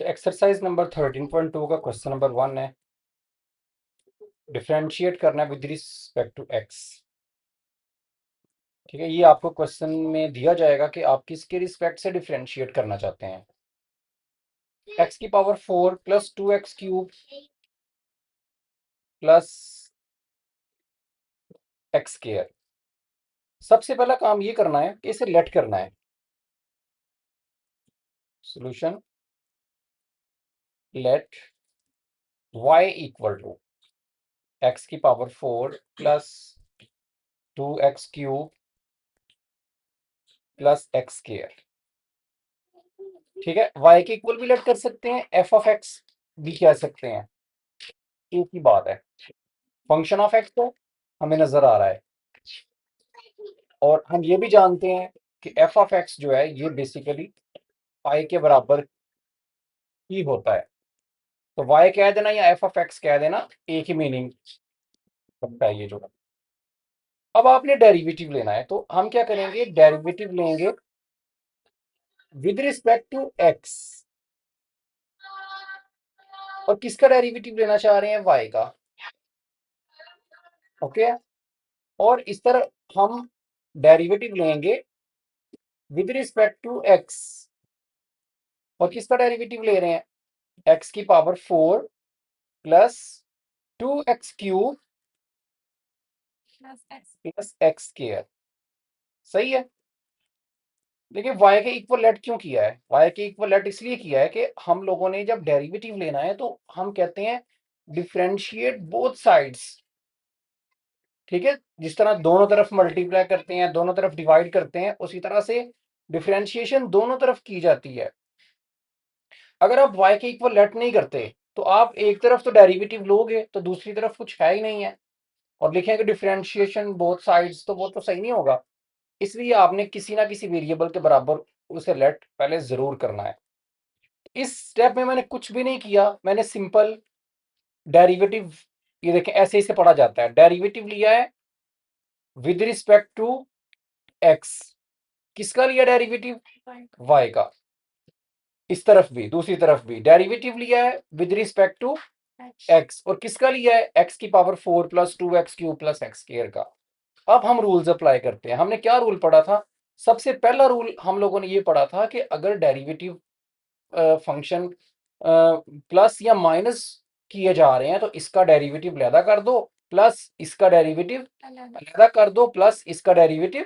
Exercise number 13.2 का question number 1 है, differentiate करना है विद रिस्पेक्ट टू एक्स। ठीक है, ये आपको क्वेश्चन में दिया जाएगा कि आप किसके रिस्पेक्ट से डिफरेंशिएट करना चाहते हैं। एक्स की power 4 plus 2x cube plus x square. सबसे पहला काम ये करना है कि इसे लेट करना है। Solution let y equal to x की power 4 plus 2x cube plus x square. ठीक है, y के इक्वल भी लेट कर सकते हैं, एफ ऑफ एक्स भी कह सकते हैं, एक ही बात है। फंक्शन ऑफ एक्स तो हमें नजर आ रहा है और हम ये भी जानते हैं कि एफ ऑफ एक्स जो है ये बेसिकली पाई के बराबर ही होता है। तो y कह देना या एफ ऑफ एक्स कह देना एक ही मीनिंग रखता है ये जो। अब आपने डेरिवेटिव लेना है तो हम क्या करेंगे, डेरिवेटिव लेंगे विद रिस्पेक्ट टू एक्स। और किसका डेरिवेटिव लेना चाह रहे हैं, y का। ओके, और इस तरह हम डेरिवेटिव लेंगे विद रिस्पेक्ट टू एक्स। और किसका डेरिवेटिव ले रहे हैं, एक्स की power 4 plus 2x cube plus x square. सही है। देखिए y के इक्वल लेट क्यों किया है, y के इक्वल लेट इसलिए किया है कि हम लोगों ने जब डेरिवेटिव लेना है तो हम कहते हैं डिफरेंशिएट बोथ साइड्स। ठीक है, जिस तरह दोनों तरफ मल्टीप्लाई करते हैं, दोनों तरफ डिवाइड करते हैं, उसी तरह से डिफरेंशिएशन दोनों तरफ की जाती है। अगर आप y के इक्वल लेट नहीं करते तो आप एक तरफ तो डेरिवेटिव लोगे तो दूसरी तरफ कुछ है ही नहीं है और लिखेंगे डिफरेंशिएशन बोथ साइड्स, तो वो तो सही नहीं होगा। इसलिए आपने किसी ना किसी वेरिएबल के बराबर उसे लेट पहले जरूर करना है। इस स्टेप में मैंने कुछ भी नहीं किया, मैंने सिंपल डेरिवेटिव, ये देखें ऐसे ही से पढ़ा जाता है, डेरिवेटिव लिया है विद रिस्पेक्ट टू एक्स। किसका लिया डेरिवेटिव, y का। इस तरफ भी दूसरी तरफ भी डेरिवेटिव लिया है विद रिस्पेक्ट टू एक्स। और किसका लिया है, एक्स की power 4 plus 2x cube plus x square का। अब हम रूल्स अप्लाई करते हैं। हमने क्या रूल पढ़ा था, सबसे पहला रूल हम लोगों ने ये पढ़ा था कि अगर डेरिवेटिव फंक्शन प्लस या माइनस किए जा रहे हैं तो इसका डेरिवेटिव अलहदा कर दो प्लस इसका डेरिवेटिव अलहदा कर दो प्लस इसका डेरिवेटिव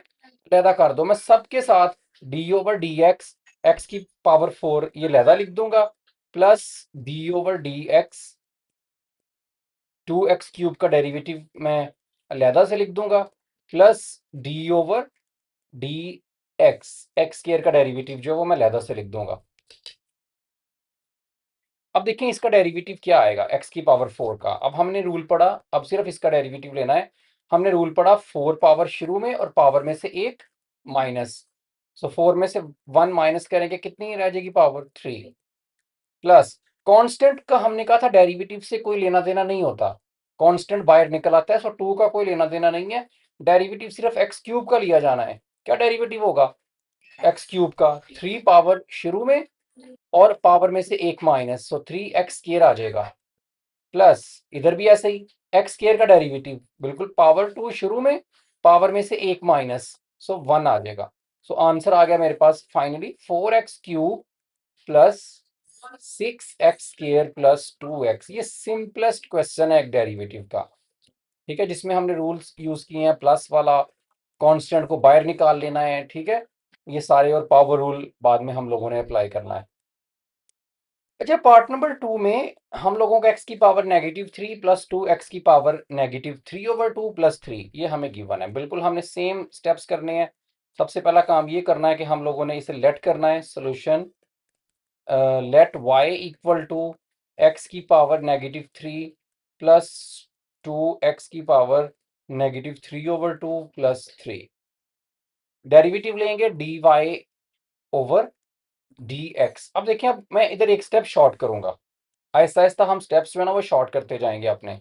अलहदा कर दो। मैं सबके साथ डी ओवर डी एक्स की पावर 4 ये अलहदा लिख दूंगा plus D over D x 2x cube का डेरिवेटिव मैं अलहदा से लिख दूंगा plus D over D x square का डेरिवेटिव जो वो मैं अलहदा से लिख दूंगा। अब देखें इसका डेरिवेटिव क्या आएगा, x की पावर 4 का। अब हमने रूल पढ़ा, अब सिर्फ इसका डेरिवेटिव लेना है। हमने रूल पढ़ा 4 पावर शुरू में और पावर में से एक माइनस। सो 4 में से 1 माइनस करेंगे, कितनी रह जाएगी, पावर 3 प्लस कांस्टेंट का हमने कहा था डेरिवेटिव से कोई लेना देना नहीं होता, कांस्टेंट बाहर निकल आता है। सो 2 का कोई लेना देना नहीं है, डेरिवेटिव सिर्फ एक्स क्यूब का लिया जाना है। क्या डेरिवेटिव होगा, एक्स क्यूब का 3 पावर शुरू में और पावर में से एक माइनस, सो 3x स्क्वायर आ जाएगा प्लस इधर भी ऐसे ही एक्स स्क्वायर का डेरिवेटिव बिल्कुल पावर 2 शुरू में पावर में से एक माइनस, सो 1 आ जाएगा। सो आंसर आ गया मेरे पास finally 4x cube plus 6x square plus 2x। ये सिंपलेस्ट क्वेश्चन है एक डेरिवेटिव का। ठीक है, जिसमें हमने रूल्स यूज किए हैं, प्लस वाला, कांस्टेंट को बाहर निकाल लेना है। ठीक है, ये सारे और पावर रूल बाद में हम लोगों ने अप्लाई करना है। अच्छा, पार्ट नंबर 2 में हम लोगों को x की पावर -3 प्लस 2x की पावर -3 ओवर 2 प्लस 3 ये हमें गिवन है। बिल्कुल हमने सेम स्टेप्स करने हैं। सबसे पहला काम ये करना है कि हम लोगों ने इसे लेट करना है। Solution let y equal to x की पावर -3 प्लस 2x की पावर -3 ओवर 2 प्लस 3। डेरिवेटिव लेंगे dy ओवर dx। अब देखिए, अब मैं इधर एक स्टेप शॉर्ट करूंगा, आहिस्ता आहिस्ता हम स्टेप्स में ना वो शॉर्ट करते जाएंगे अपने।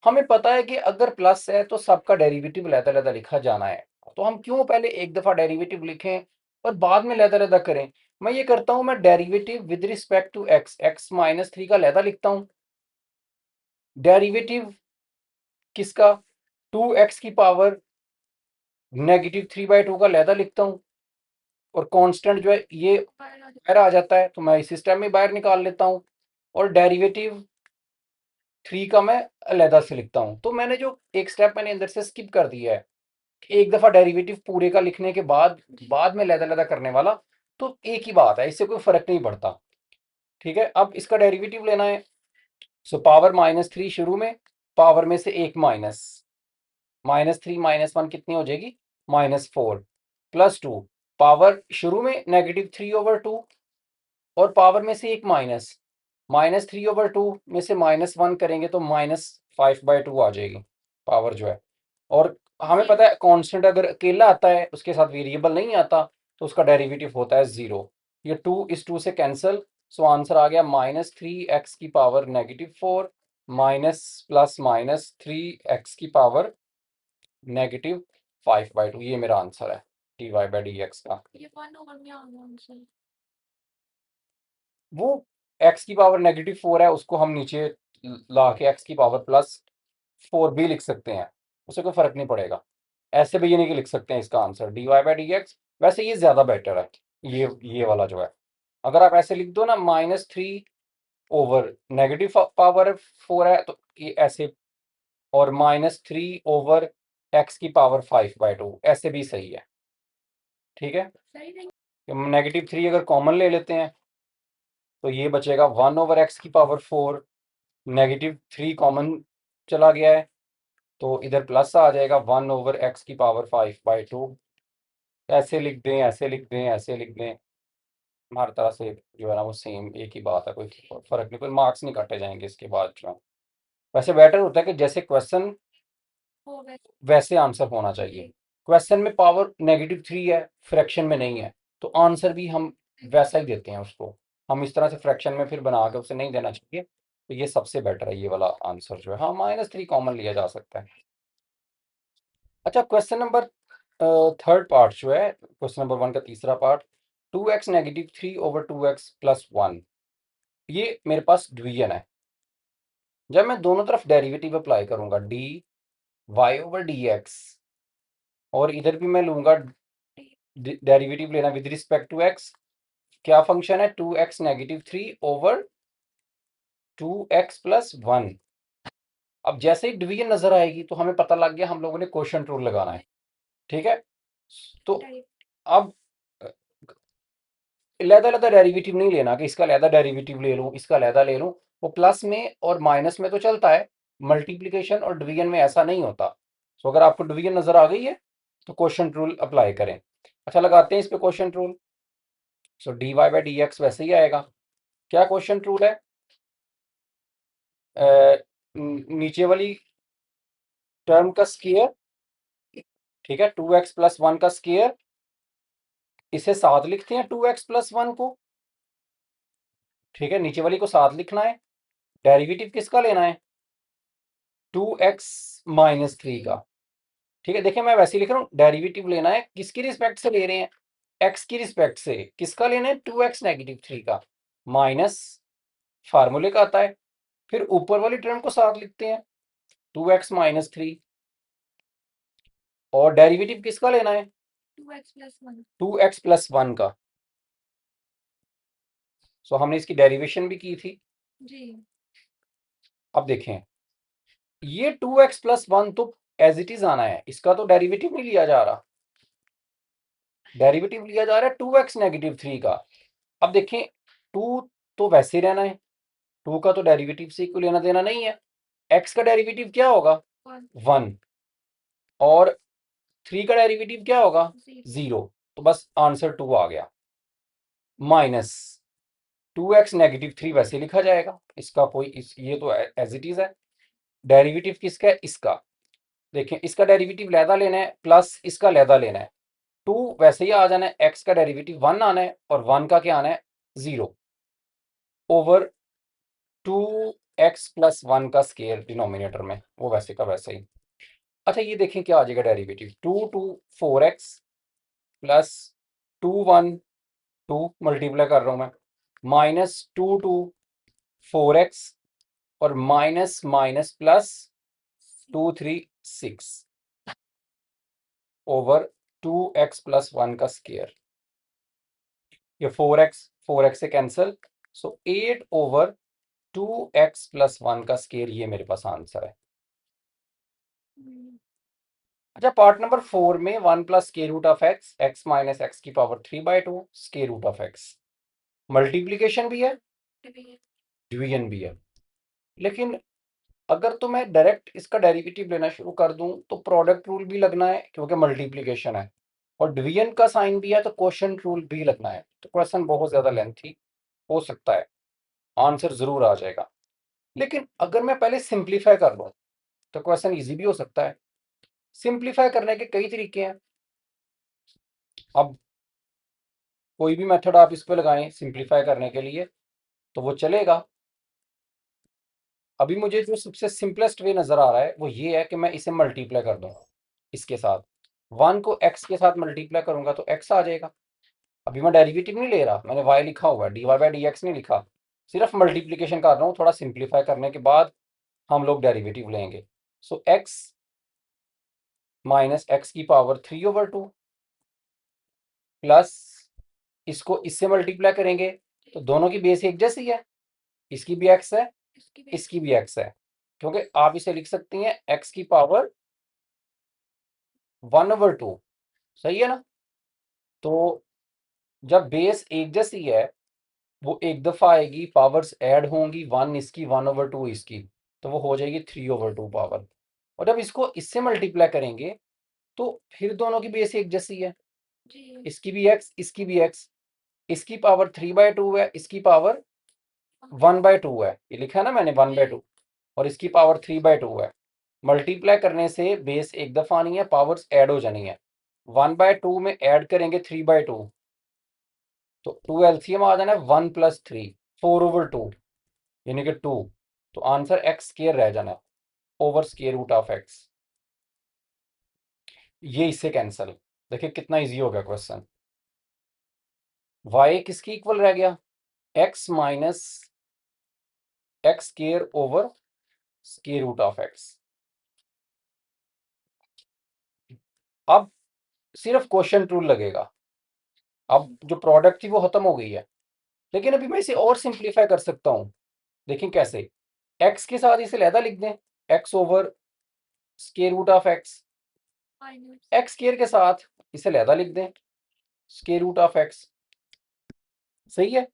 हमें पता है कि अगर प्लस है तो सबका डेरिवेटिव अलग-अलग लिखा जाना है, तो हम क्यों पहले एक दफा डेरिवेटिव लिखें और बाद में लहदा करें। मैं ये करता हूं, मैं derivative with respect to x, x minus 3 का लहदा लिखता हूं। डेरिवेटिव किसका, 2x की पावर -3/2 का लहदा लिखता हूं। और कांस्टेंट जो है ये बाहर आ जाता है, तो मैं इस सिस्टम में बाहर निकाल लेता हूं। और डेरिवेटिव 3 का मैं अलहदा से लिखता हूं। तो मैंने जो एक स्टेप मैंने अंदर से स्किप कर दिया है, एक दफा डेरिवेटिव पूरे का लिखने के बाद में लहदा करने वाला, तो एक ही बात है, इससे कोई फर्क नहीं पड़ता। ठीक है, अब इसका डेरिवेटिव लेना है। सो पावर -3 शुरू में, पावर में से एक माइनस, -3 -1 कितनी हो जाएगी, -4 +2, पावर शुरू में -3/2 और पावर में से एक माइनस, -3/2 में से -1 करेंगे तो -5/2 आ जाएगी पावर जो है। और हमें पता है कांस्टेंट अगर अकेला आता है, उसके साथ वेरिएबल नहीं आता, तो उसका डेरिवेटिव होता है 0। ये 2 इस 2 से कैंसिल, सो आंसर आ गया -3x की पावर -4 माइनस प्लस -3x की पावर -5/2। ये मेरा आंसर है dy/dx का। ये 1/, में आ गया आंसर। वो x की पावर -4 है, उसको हम नीचे ला के x की पावर +4 भी लिख सकते हैं, उससे कोई फर्क नहीं पड़ेगा। ऐसे भी ये नहीं कि लिख सकते हैं इसका आंसर dy/dx। वैसे ये ज्यादा बेटर है, ये वाला जो है। अगर आप ऐसे लिख दो ना, -3 ओवर नेगेटिव पावर 4 है, तो ये ऐसे, और -3 ओवर x की पावर 5/2, ऐसे भी सही है। ठीक है, -3 अगर कॉमन ले लेते हैं, तो ये बचेगा 1 ओवर x की पावर 4, -3 कॉमन चला गया है, तो इधर प्लस आ जाएगा 1 ओवर x की पावर 5/2। ऐसे लिख दें, ऐसे लिख दें, ऐसे लिख दें, हर तरह से जो है ना वो सेम एक ही बात है, कोई फर्क नहीं, कोई मार्क्स नहीं काटे जाएंगे इसके बाद जो है। वैसे बेटर होता है कि जैसे क्वेश्चन वैसे आंसर होना चाहिए। क्वेश्चन में पावर -3 है, फ्रैक्शन में नहीं है, तो आंसर भी हम वैसा ही देते हैं उसको। हम इस तरह से फ्रैक्शन में फिर बना के उसे नहीं देना चाहिए। तो ये सबसे बेटर है, ये वाला आंसर जो है। हाँ, -3 कॉमन लिया जा सकता है। अच्छा, क्वेश्चन नंबर थर्ड पार्ट जो है, क्वेश्चन नंबर 1 का तीसरा पार्ट, 2x -3 ओवर 2x + 1, ये मेरे पास डिवीजन है। जब मैं दोनों तरफ डेरिवेटिव अप्लाई करूंगा, dy/dx, और इधर भी मैं लूंगा डेरिवेटिव लेना विद रिस्पेक्ट टू x। क्या फंक्शन है, 2x -3 ओवर 2x + 1। अब जैसे ही डिवीजन नजर आएगी तो हमें पता लग गया हम लोगों ने क्वोशिएंट रूल लगाना है। ठीक है, तो अब लहदा डेरिवेटिव नहीं लेना कि इसका लहदा डेरिवेटिव ले लूं, इसका लहदा ले लूं। वो प्लस में और माइनस में तो चलता है, मल्टीप्लिकेशन और डिवीजन में ऐसा नहीं होता। तो अगर आपको डिवीजन नजर आ गई है तो क्वोशिएंट रूल अप्लाई करें। अच्छा, लगाते हैं इस पे क्वोशिएंट रूल। सो dy/dx वैसे ही आएगा। क्या क्वोशिएंट रूल है, नीचे वाली टर्म का स्क्वायर, ठीक है, 2x + 1 का स्क्वायर, इसे साथ लिखते हैं 2x + 1 को। ठीक है, नीचे वाली को साथ लिखना है। डेरिवेटिव किसका लेना है, 2x - 3 का। ठीक है, देखिए मैं वैसे ही लिख रहा हूँ, डेरिवेटिव लेना है, किसकी रिस्पेक्ट से ले रहे हैं, x की रिस्पेक्ट से। किसका लेना है, 2x -3 का, माइनस फार्मूले का आता है। फिर ऊपर वाली टर्म को साथ लिखते हैं, 2x - 3, और डेरिवेटिव किसका लेना है, 2x + 1 का। सो हमने इसकी डेरिवेशन भी की थी जी। अब देखें, ये 2x + 1 तो एज इट इज आना है, इसका तो डेरिवेटिव नहीं लिया जा रहा, डेरिवेटिव लिया जा रहा है 2x -3 का। अब देखें, 2 तो वैसे ही रहना है, 2 का तो डेरिवेटिव से कोई लेना देना नहीं है। x का डेरिवेटिव क्या होगा, 1, और 3 का डेरिवेटिव क्या होगा, 0। तो बस आंसर 2 आ गया। माइनस 2x -3 वैसे लिखा जाएगा, इसका कोई ये तो एज इट इज है। डेरिवेटिव किसका है, इसका। देखें, इसका डेरिवेटिव लहदा लेना है, प्लस इसका लहदा लेना है। 2 वैसे ही आ जाना है, x का डेरिवेटिव 1 आना है, और 1 का क्या आना है, 0 ओवर 2x + 1 का स्क्वायर डिनोमिनेटर में, वो वैसे का वैसे ही। अच्छा, ये देखें क्या आ जाएगा डेरिवेटिव, 2 × 4x + 2 1 2 मल्टीप्लाई कर रहा हूं मैं, -2 2 4x और minus minus plus 2 3 6 over 2x plus 1 का स्क्वायर। ये 4x से कैंसिल, सो 8 ओवर 2x प्लस 1 का स्क्वायर, ये मेरे पास आंसर है। अच्छा, पार्ट नंबर 4 में 1 plus square root of x, x minus x की power 3/2 square root of x, multiplication भी है डिवीजन भी है। लेकिन अगर तो मैं डायरेक्ट इसका डेरिवेटिव लेना शुरू कर दूं तो प्रोडक्ट रूल भी लगना है क्योंकि मल्टीप्लिकेशन है, और डिवीजन का साइन भी है तो क्वोशिएंट रूल भी लगना है। तो क्वेश्चन बहुत ज्यादा लेंथी हो सकता है, आंसर जरूर आ जाएगा। लेकिन अगर मैं पहले सिंप्लीफाई कर लूं तो क्वेश्चन इजी भी हो सकता है। सिंप्लीफाई करने के कई तरीके हैं। अब कोई भी मेथड आप इस पे लगाएं सिंप्लीफाई करने के लिए तो वो चलेगा। अभी मुझे जो सबसे सिंपलेस्ट वे नजर आ रहा है वो ये है कि मैं इसे मल्टीप्लाई कर दूं इसके साथ, 1 को x के साथ मल्टीप्लाई करूंगा तो x आ जाएगा। अभी मैं डेरिवेटिव नहीं ले रहा, मैंने y लिखा हुआ है, dy/dx नहीं लिखा, सिर्फ मल्टीप्लिकेशन कर रहा हूँ। थोड़ा सिंप्लीफाई करने के बाद हम लोग डेरिवेटिव लेंगे। सो x माइनस एक्स की पावर 3/2 प्लस इसको इससे मल्टीप्लाई करेंगे तो दोनों की बेस एक जैसी है, इसकी भी x है इसकी भी x है, क्योंकि आप इसे लिख सकती हैं x की पावर 1/2, सही है ना। तो जब बेस एक जैसी है वो एक दफा आएगी, पावर्स ऐड होंगी, 1 इसकी 1/2 इसकी, तो वो हो जाएगी 3/2 पावर। और जब इसको इससे मल्टीप्लाई करेंगे तो फिर दोनों की बेस एक जैसी है, इसकी भी x इसकी भी x, इसकी पावर 3/2 है, इसकी पावर 1/2 है, ये लिखा है ना मैंने 1/2, और इसकी पावर 3/2 है। मल्टीप्लाई करने से बेस एक दफा नहीं है, पावर्स ऐड हो जानी है। 1/2 में ऐड करेंगे 3/2 तो 2 एलसीएम आ जाना है 1 + 3 4/2 यानी कि 2। तो आंसर एक्स स्क्वायर रह जाना है over square root of x. ये इससे कैंसिल, देखिए कितना इजी हो गया क्वेश्चन। y किसकी इक्वल रह गया, x minus x square over square root of x. अब सिर्फ क्वेश्चन रूल लगेगा, अब जो प्रोडक्ट थी वो खत्म हो गई है। लेकिन अभी मैं इसे और सिंप्लीफाई कर सकता हूं, देखें कैसे। x के साथ इसे लहदा लिख दें, x over square root of x, x square के साथ इसे लहदा लिख दें स्क्वायर रूट ऑफ एक्स, सही है।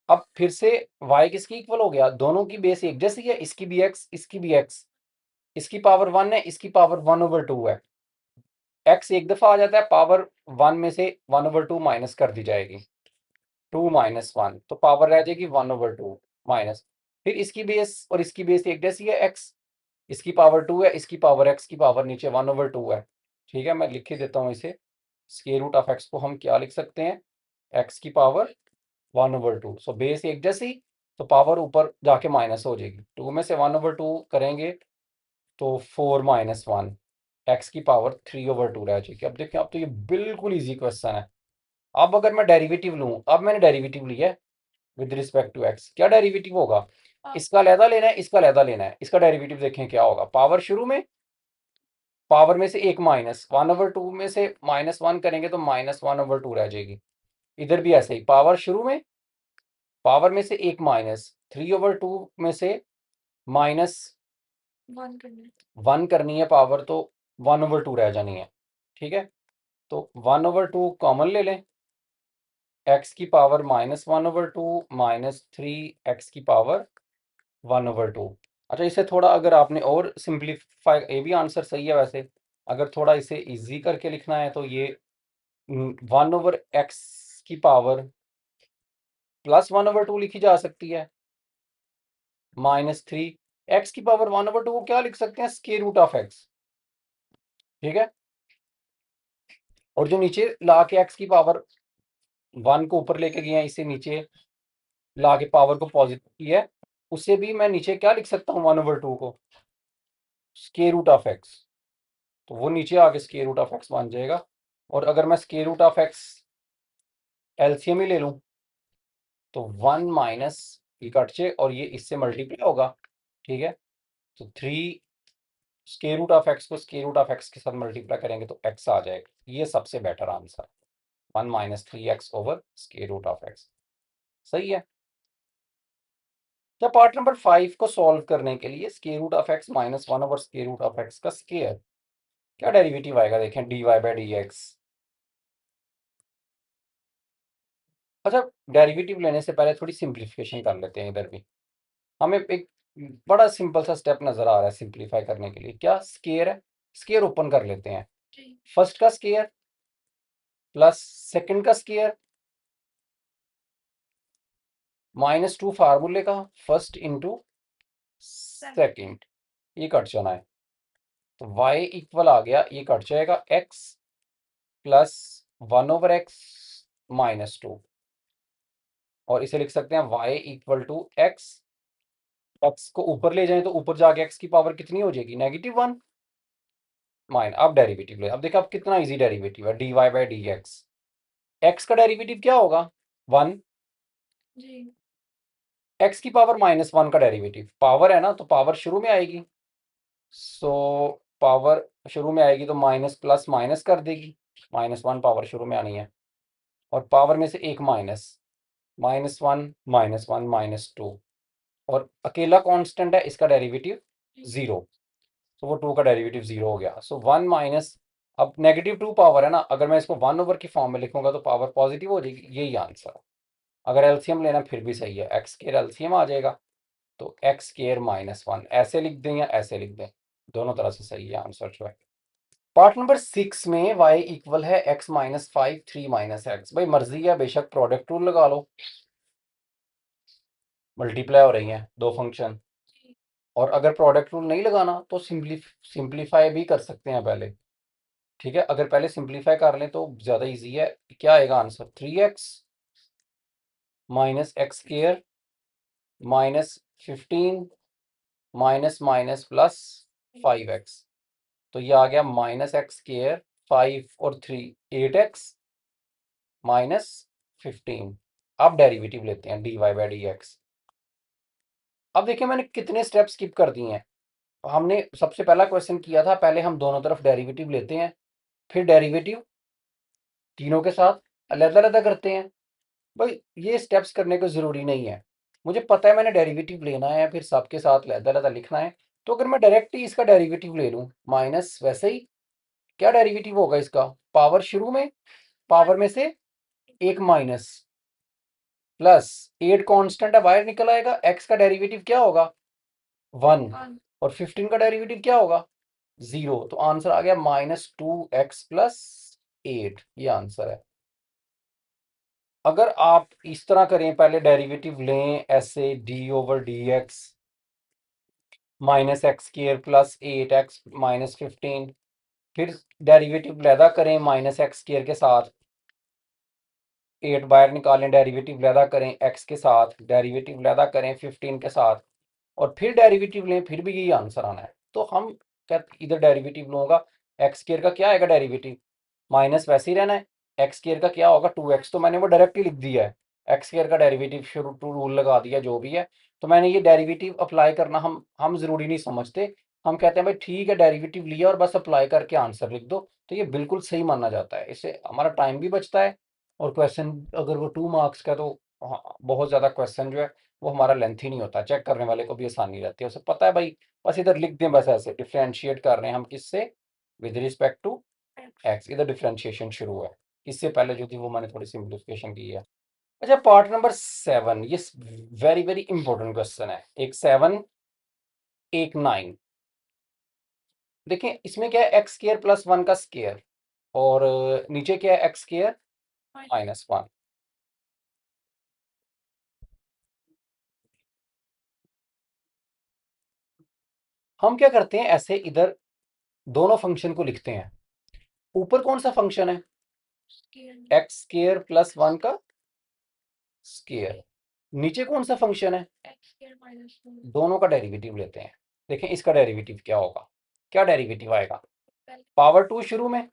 अब फिर से y किसकी इक्वल हो गया, दोनों की बेस एक जैसी है, इसकी भी x इसकी भी x, इसकी पावर 1 है इसकी पावर 1/2 है। x एक दफा आ जाता है, पावर 1 में से 1/2 माइनस कर दी जाएगी, 2 - 1 तो पावर रह जाएगी 1/2 माइनस। फिर इसकी बेस और इसकी बेस एक जैसी है x, इसकी पावर 2 है इसकी पावर x की पावर नीचे 1/2 है। ठीक है, मैं लिख ही देता हूँ इसे। स्क्वायर रूट ऑफ x को हम क्या लिख सकते हैं, x की पावर 1/2। सो बेस एक जैसी तो पावर ऊपर जाके माइनस हो जाएगी, 2 में से 1/2 करेंगे तो 4 - 1 एक्स की पावर 3/2 रह जाएगी। अब देखिए, अब तो ये बिल्कुल इजी क्वेश्चन है। अब अगर मैं डेरिवेटिव लूँ, अब मैंने डेरिवेटिव लिया है विद रिस्पेक्ट टू एक्स, क्या डेरिवेटिव होगा, इसका लहदा लेना है इसका लहदा लेना है, इसका डेरिवेटिव देखें क्या होगा। पावर शुरू में, पावर में से एक माइनस 1/2 में से -1 करेंगे तो -1/2 रह जाएगी। इधर भी ऐसे ही, पावर शुरू में, पावर में से एक माइनस 3/2 में से -1 करनी है पावर, तो 1/2 रह जानी है। ठीक है, तो 1/2 कॉमन ले लें, एक्स की पावर -1/2 -3 एक्स की पावर 1/2। अच्छा, इसे थोड़ा अगर आपने और सिंप्लीफाई, ये भी आंसर सही है वैसे, अगर थोड़ा इसे इजी करके लिखना है तो ये 1/x की पावर +1/2 लिखी जा सकती है, -3 एक्स की पावर 1/2 को क्या लिख सकते हैं, स्क्वायर रूट ऑफ एक्स। ठीक है, और जो नीचे ला के एक्स की पावर 1 को ऊपर लेके गए हैं, इसे नीचे ला के पावर को पॉजिटिव किया है, उससे भी मैं नीचे क्या लिख सकता हूँ 1/2 को स्क्वायर रूट ऑफ एक्स, तो वो नीचे आके स्क्वायर रूट ऑफ एक्स बन जाएगा। और अगर मैं square root of x LCM ही ले लूं तो 1 माइनस ये कट से और ये इससे मल्टीप्लाई होगा, ठीक है। तो 3 स्क्वायर रूट ऑफ एक्स को स्क्वायर रूट ऑफ एक्स के साथ मल्टीप्लाई करेंगे तो एक्स आ जाएगा। ये सबसे better answer, 1 minus 3x over square root of x. सही है। क्या पार्ट नंबर 5 को सॉल्व करने के लिए square root of x minus 1 over square root of x का स्क्वायर, क्या डेरिवेटिव आएगा देखें, dy बाई डी एक्स। अच्छा, डेरिवेटिव लेने से पहले थोड़ी सिंप्लीफिकेशन कर लेते हैं। इधर भी हमें एक बड़ा सिंपल सा स्टेप नजर आ रहा है सिंप्लीफाई करने के लिए। क्या स्क्वायर है, स्क्वायर ओपन कर लेते हैं। जी फर्स्ट का स्क्वायर प्लस सेकंड का स्क्वायर -2 फार्मूले का फर्स्ट इंटू सेकंड, ये कट जाना है। तो y इक्वल आ गया, ये कट जाएगा x प्लस 1 ओवर एक्स -2, और इसे लिख सकते हैं y इक्वल टू x को ऊपर ले जाएं तो ऊपर जाके x की पावर कितनी हो जाएगी, -1 माइन। अब डेरिवेटिव ले, अब देखो अब कितना इजी डेरिवेटिव है, dy by d x. X का डेरिवेटिव क्या होगा, 1। जी एक्स की पावर -1 का डेरिवेटिव, पावर है ना तो पावर शुरू में आएगी, सो पावर शुरू में आएगी तो माइनस प्लस माइनस कर देगी, -1 पावर शुरू में आनी है, और पावर में से एक माइनस, -1 -1 -2, और अकेला कांस्टेंट है इसका डेरिवेटिव 0, तो वो 2 का डेरिवेटिव 0 हो गया। सो 1 माइनस, अब -2 पावर है ना, अगर मैं इसको 1 ओवर की फॉर्म में लिखूंगा तो पावर पॉजिटिव हो जाएगी, यही आंसर है। अगर एलसीएम लेना फिर भी सही है, एक्स स्क्वायर एलसीएम आ जाएगा, तो एक्स स्क्वायर -1 ऐसे लिख दें या ऐसे लिख दें, दोनों तरह से सही है आंसर जो है। पार्ट नंबर 6 में y इक्वल है x माइनस 5 3 माइनस एक्स। भाई मर्जी है, बेशक प्रोडक्ट रूल लगा लो, मल्टीप्लाई हो रही हैं दो फंक्शन, और अगर प्रोडक्ट रूल नहीं लगाना तो सिंप्लीफाई भी कर सकते हैं पहले, ठीक है। अगर पहले सिंप्लीफाई कर लें तो ज़्यादा इजी है। क्या आएगा answer, 3x minus x square -15 minus minus plus 5x, तो ये आ गया -x स्क्वायर 5 और 3 8x -15। अब डेरिवेटिव लेते हैं dy बाई डी एक्स। अब देखिए मैंने कितने स्टेप स्किप कर दिए हैं। हमने सबसे पहला क्वेश्चन किया था, पहले हम दोनों तरफ डेरिवेटिव लेते हैं, फिर डेरिवेटिव तीनों के साथ अलग-अलग करते हैं। भाई ये स्टेप्स करने को ज़रूरी नहीं है, मुझे पता है मैंने डेरिवेटिव लेना है फिर सबके साथ अलग-अलग लिखना है, तो अगर मैं डायरेक्ट ही इसका डेरिवेटिव ले लूँ माइनस, वैसे ही क्या डेरिवेटिव होगा इसका, पावर शुरू में, पावर में से एक माइनस, प्लस 8 कांस्टेंट है बाहर निकल आएगा, x का डेरिवेटिव क्या होगा 1, और 15 का डेरिवेटिव क्या होगा 0, तो आंसर आ गया -2x प्लस 8, ये आंसर है। अगर आप इस तरह करें, पहले डेरिवेटिव लें ऐसे D over D x -x square plus 8x -15, फिर डेरिवेटिव लैदा करें -x स्क्वायर के साथ, 8 बाहर निकालें, डेरिवेटिव लैदा करें x के साथ, डेरिवेटिव लैदा करें 15 के साथ, और फिर डेरिवेटिव लें, फिर भी यही आंसर आना है। तो हम क्या, इधर डेरिवेटिव लूँगा, एक्स स्क्वायर का क्या आएगा डेरिवेटिव, माइनस वैसे ही रहना है, एक्स स्क्वायर का क्या होगा 2x, तो मैंने वो डायरेक्ट ही लिख दिया है, एक्स स्क्वायर का डेरिवेटिव शुरू टू रूल लगा दिया जो भी है। तो मैंने ये डेरिवेटिव अप्लाई करना हम ज़रूरी नहीं समझते, हम कहते हैं भाई ठीक है डेरिवेटिव लिया और बस अप्लाई करके आंसर लिख दो, तो ये बिल्कुल सही माना जाता है, इससे हमारा टाइम भी बचता है, और क्वेश्चन अगर वो 2 मार्क्स का तो बहुत ज़्यादा क्वेश्चन जो है वो हमारा लेंथी नहीं होता, चेक करने वाले को भी आसानी रहती है, उसे पता है भाई बस इधर लिख दें, बस ऐसे डिफ्रेंशिएट कर रहे हैं हम किससे, विद रिस्पेक्ट टू एक्स, इधर डिफ्रेंशिएशन शुरू है, इससे पहले जो थी वो मैंने थोड़ी सिंप्लीफिकेशन की है। अच्छा पार्ट नंबर 7, ये वेरी वेरी इंपॉर्टेंट क्वेश्चन है, एक 7 एक 9। देखिए इसमें क्या है, एक्स स्क्वायर प्लस 1 का स्क्वायर, और नीचे क्या है एक्स स्क्वायर -1। हम क्या करते हैं, ऐसे इधर दोनों फंक्शन को लिखते हैं, ऊपर कौन सा फंक्शन है, एक्स स्क्वायर प्लस 1 का स्क्वायर, नीचे कौन सा फंक्शन है, दोनों का डेरिवेटिव लेते हैं। देखें इसका डेरिवेटिव क्या होगा, क्या डेरिवेटिव आएगा, पावर 2 शुरू में,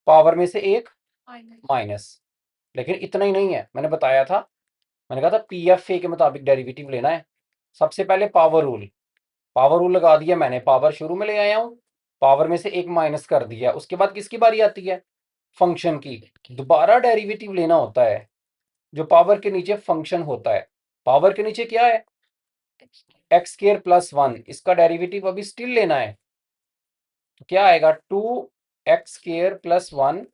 पावर में से एक माइनस माइनस। लेकिन इतना ही नहीं है, मैंने बताया था, मैंने कहा था पीएफए के मुताबिक डेरिवेटिव लेना है। सबसे पहले पावर रूल, पावर रूल लगा दिया मैंने, पावर शुरू में ले आया हूँ, पावर में से एक माइनस कर दिया, उसके बाद किसकी बारी आती है, फंक्शन की। दोबारा डेरिवेटिव लेना होता है जो पावर के नीचे फंक्शन होता है। पावर के नीचे क्या है, x x square plus one, इसका डेरिवेटिव अभी स्टिल लेना है। तो क्या आएगा, 2x² प्लस वन,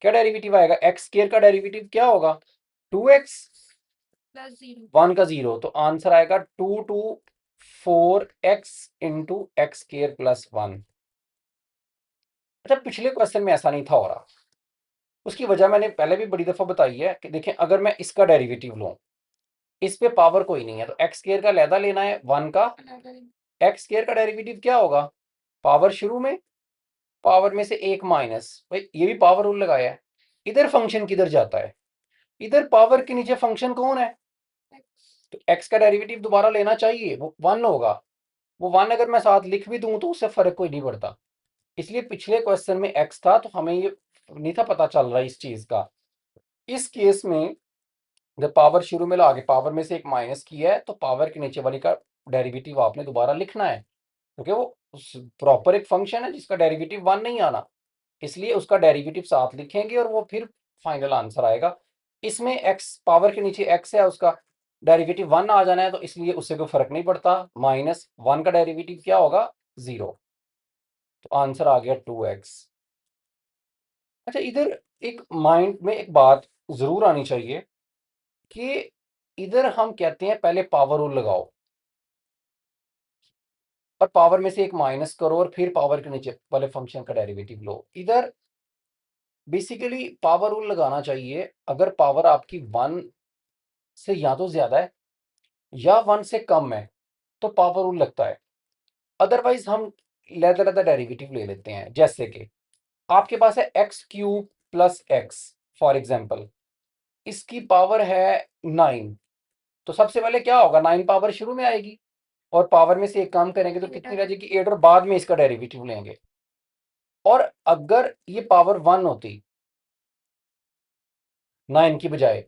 क्या डेरिवेटिव आएगा, एक्स स्क्वायर का डेरिवेटिव क्या होगा, 2x, प्लस 0 1 का 0, तो आंसर आएगा 4x into x square plus one. अच्छा, पिछले क्वेश्चन में ऐसा नहीं था हो रहा, उसकी वजह मैंने पहले भी बड़ी दफा बताई है कि देखें, अगर मैं इसका डेरिवेटिव लूं, इस पे पावर कोई नहीं है, तो एक्स स्क्वायर का लैदा लेना है, 1 का, एक्स स्क्वायर का डेरिवेटिव क्या होगा, पावर शुरू में, पावर में से एक माइनस, भाई ये भी पावर रूल लगाया है। इधर फंक्शन किधर जाता है, इधर पावर के नीचे फंक्शन कौन है, तो एक्स का डेरिवेटिव दोबारा लेना चाहिए, वो 1 होगा। वो 1 अगर मैं साथ लिख भी दूं तो उससे फर्क कोई नहीं पड़ता। इसलिए पिछले क्वेश्चन में एक्स था तो हमें ये नहीं था पता चल रहा इस चीज का। इस केस में जब पावर शुरू में ला के पावर में से एक माइनस किया है, तो पावर के नीचे वाली का डेरिवेटिव आपने दोबारा लिखना है, क्योंकि वो प्रॉपर एक फंक्शन है जिसका डेरिवेटिव 1 नहीं आना, इसलिए उसका डेरिवेटिव साथ लिखेंगे और वो फिर फाइनल आंसर आएगा। इसमें एक्स, पावर के नीचे एक्स है, उसका डेरिवेटिव 1 आ जाना है, तो इसलिए उससे कोई फर्क नहीं पड़ता, -1 का डेरिवेटिव क्या होगा, 0, तो आंसर आ गया 2x। अच्छा, इधर एक माइंड में एक बात जरूर आनी चाहिए कि इधर हम कहते हैं पहले पावर रूल लगाओ और पावर में से एक माइनस करो और फिर पावर के नीचे वाले फंक्शन का डेरिवेटिव लो। इधर बेसिकली पावर रूल लगाना चाहिए अगर पावर आपकी 1 से या तो ज्यादा है या 1 से कम है, तो पावर रूल लगता है। अदरवाइज हम लैदा डेरिवेटिव ले लेते हैं, जैसे कि आपके पास है x³ plus x, for example इसकी पावर है 9, तो सबसे पहले क्या होगा, 9 पावर शुरू में आएगी और पावर में से एक काम करेंगे तो कितनी रह जाएगी, 8, और बाद में इसका डेरिवेटिव लेंगे। और अगर ये पावर 1 होती 9 की बजाय,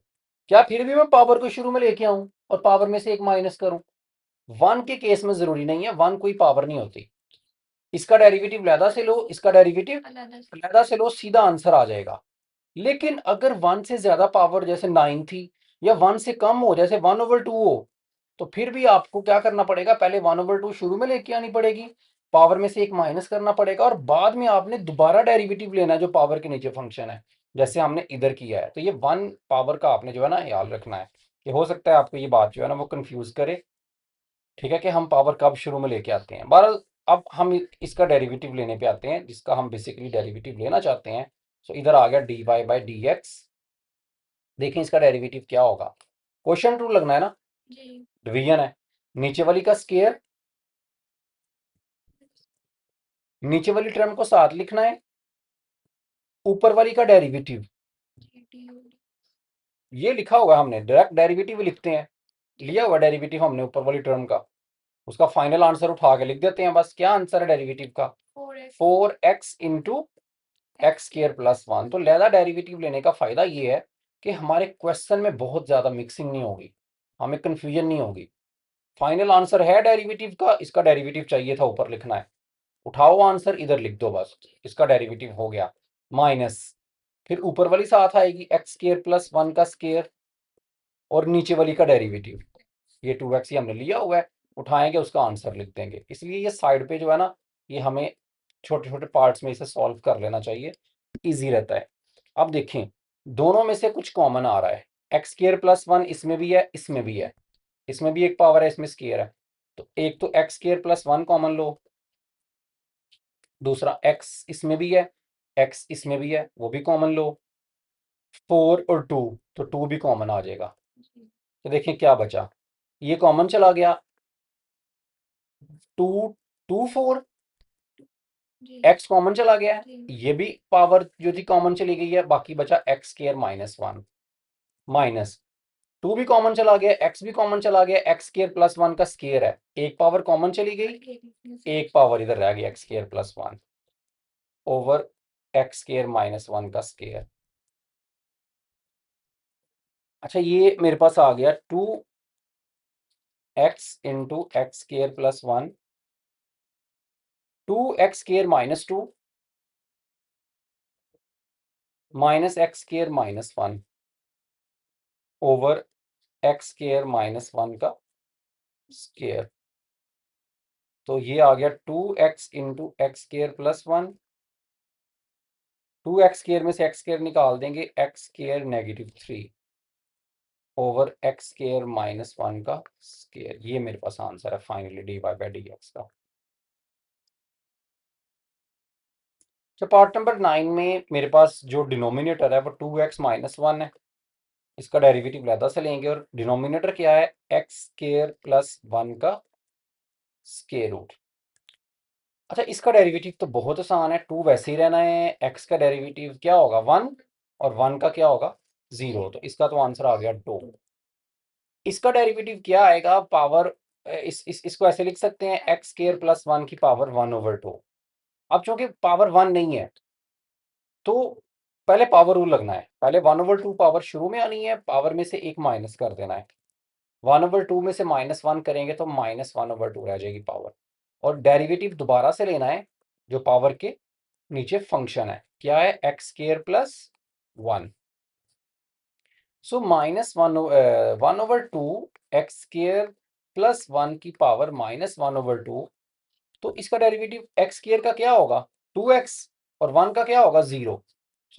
क्या फिर भी मैं पावर को शुरू में लेके आऊं और पावर में से एक माइनस करूं, 1 के केस में जरूरी नहीं है, 1 कोई पावर नहीं होती, इसका डेरिवेटिव लैदा से लो, इसका डेरिवेटिव लैदा से लो, सीधा आंसर आ जाएगा। लेकिन अगर 1 से ज्यादा पावर जैसे 9 थी, या 1 से कम हो जैसे 1/2 हो, तो फिर भी आपको क्या करना पड़ेगा, पहले 1/2 शुरू में लेके आनी पड़ेगी, पावर में से एक माइनस करना पड़ेगा और बाद में आपने दोबारा डेरिवेटिव लेना है जो पावर के नीचे फंक्शन है, जैसे हमने इधर किया है। तो ये 1 पावर का आपने जो है ना ख्याल रखना है, कि हो सकता है आपको ये बात जो है ना वो कंफ्यूज करे, ठीक है, कि हम पावर कब शुरू में लेके आते हैं। बहरहाल अब हम इसका डेरिवेटिव लेने पे आते हैं, जिसका हम बेसिकली डेरिवेटिव लेना चाहते हैं। सो इधर आ गया dy/dx, देखें इसका डेरिवेटिव क्या होगा, क्वेश्चन रूल लगना है ना, जी डिवीजन है, नीचे वाली का स्केयर, नीचे वाली टर्म को साथ लिखना है, ऊपर वाली का डेरिवेटिव, ये लिखा होगा हमने, डायरेक्ट डेरिवेटिव लिखते हैं, लिया हुआ डेरिवेटिव हमने ऊपर वाली टर्म का, उसका फाइनल आंसर उठा के लिख देते हैं बस। क्या आंसर है डेरिवेटिव का, 4x into x square plus one. तो लैदा डेरिवेटिव लेने का फायदा ये है कि हमारे क्वेश्चन में बहुत ज्यादा मिक्सिंग नहीं होगी, हमें कंफ्यूजन नहीं होगी। फाइनल आंसर है डेरिवेटिव का, इसका डेरिवेटिव चाहिए था ऊपर लिखना है, उठाओ आंसर इधर लिख दो बस, इसका डेरिवेटिव हो गया माइनस, फिर ऊपर वाली साथ आएगी एक्स स्क्वायर प्लस वन का स्क्वायर और नीचे वाली का डेरिवेटिव, ये 2x ही हमने लिया हुआ है, उठाएंगे उसका आंसर लिख देंगे। इसलिए ये साइड पे जो है ना, ये हमें छोटे छोटे पार्ट्स में इसे सॉल्व कर लेना चाहिए, इजी रहता है। अब देखें, दोनों में से कुछ कॉमन आ रहा है, एक्स स्क्वायर प्लस वन इसमें भी है, इसमें भी है, इसमें भी एक पावर है, इसमें स्क्वायर है, तो एक तो x square plus one common लो, दूसरा एक्स इसमें भी है, एक्स इसमें भी है, वो भी कॉमन लो, 4 और 2, तो 2 भी कॉमन आ जाएगा। तो देखें क्या बचा, ये कॉमन चला गया, 2 2 4, एक्स कॉमन चला गया है, ये भी पावर जो थी कॉमन चली गई है, बाकी बचा x square minus one, minus 2 भी कॉमन चला गया, एक्स भी कॉमन चला गया, एक्स स्क्वायर प्लस वन का स्क्वायर है, एक पावर कॉमन चली गई, एक पावर इधर रह गई x square plus one over x square minus 1 का स्केयर। अच्छा, ये मेरे पास आ गया 2x into x square plus 1, 2x square minus 2 minus x square minus 1 over x square minus 1 का स्केयर। तो ये आ गया 2x into x square plus 1, 2x square में से एक्स स्केयर निकाल देंगे, x square -3 over x square minus 1 का square. ये मेरे पास आंसर है finally dy by d x का। तो पार्ट नंबर 9 में मेरे पास जो डिनोमिनेटर है वो 2x माइनस 1 है, इसका डेरिवेटिव लहदा से लेंगे, और डिनोमिनेटर क्या है, एक्स स्केयर प्लस 1 का स्केयर रूट। अच्छा, इसका डेरिवेटिव तो बहुत आसान है, 2 वैसे ही रहना है, एक्स का डेरिवेटिव क्या होगा 1 और 1 का क्या होगा 0, तो इसका तो आंसर आ गया 2। इसका डेरिवेटिव क्या आएगा, पावर इसको ऐसे लिख सकते हैं, एक्स स्केयर प्लस 1 की पावर 1/2। अब चूंकि पावर 1 नहीं है तो पहले पावर रूल लगना है, पहले 1/2 पावर शुरू में आनी है, पावर में से एक माइनस कर देना है, 1/2 में से -1 करेंगे तो -1/2 रह जाएगी पावर, और डेरिवेटिव दोबारा से लेना है जो पावर के नीचे फंक्शन है, क्या है एक्स स्केयर प्लस 1। सो -1/2 एक्स स्केयर प्लस 1 की पावर -1/2, तो इसका डेरिवेटिव एक्स स्केयर का क्या होगा 2x, और 1 का क्या होगा 0।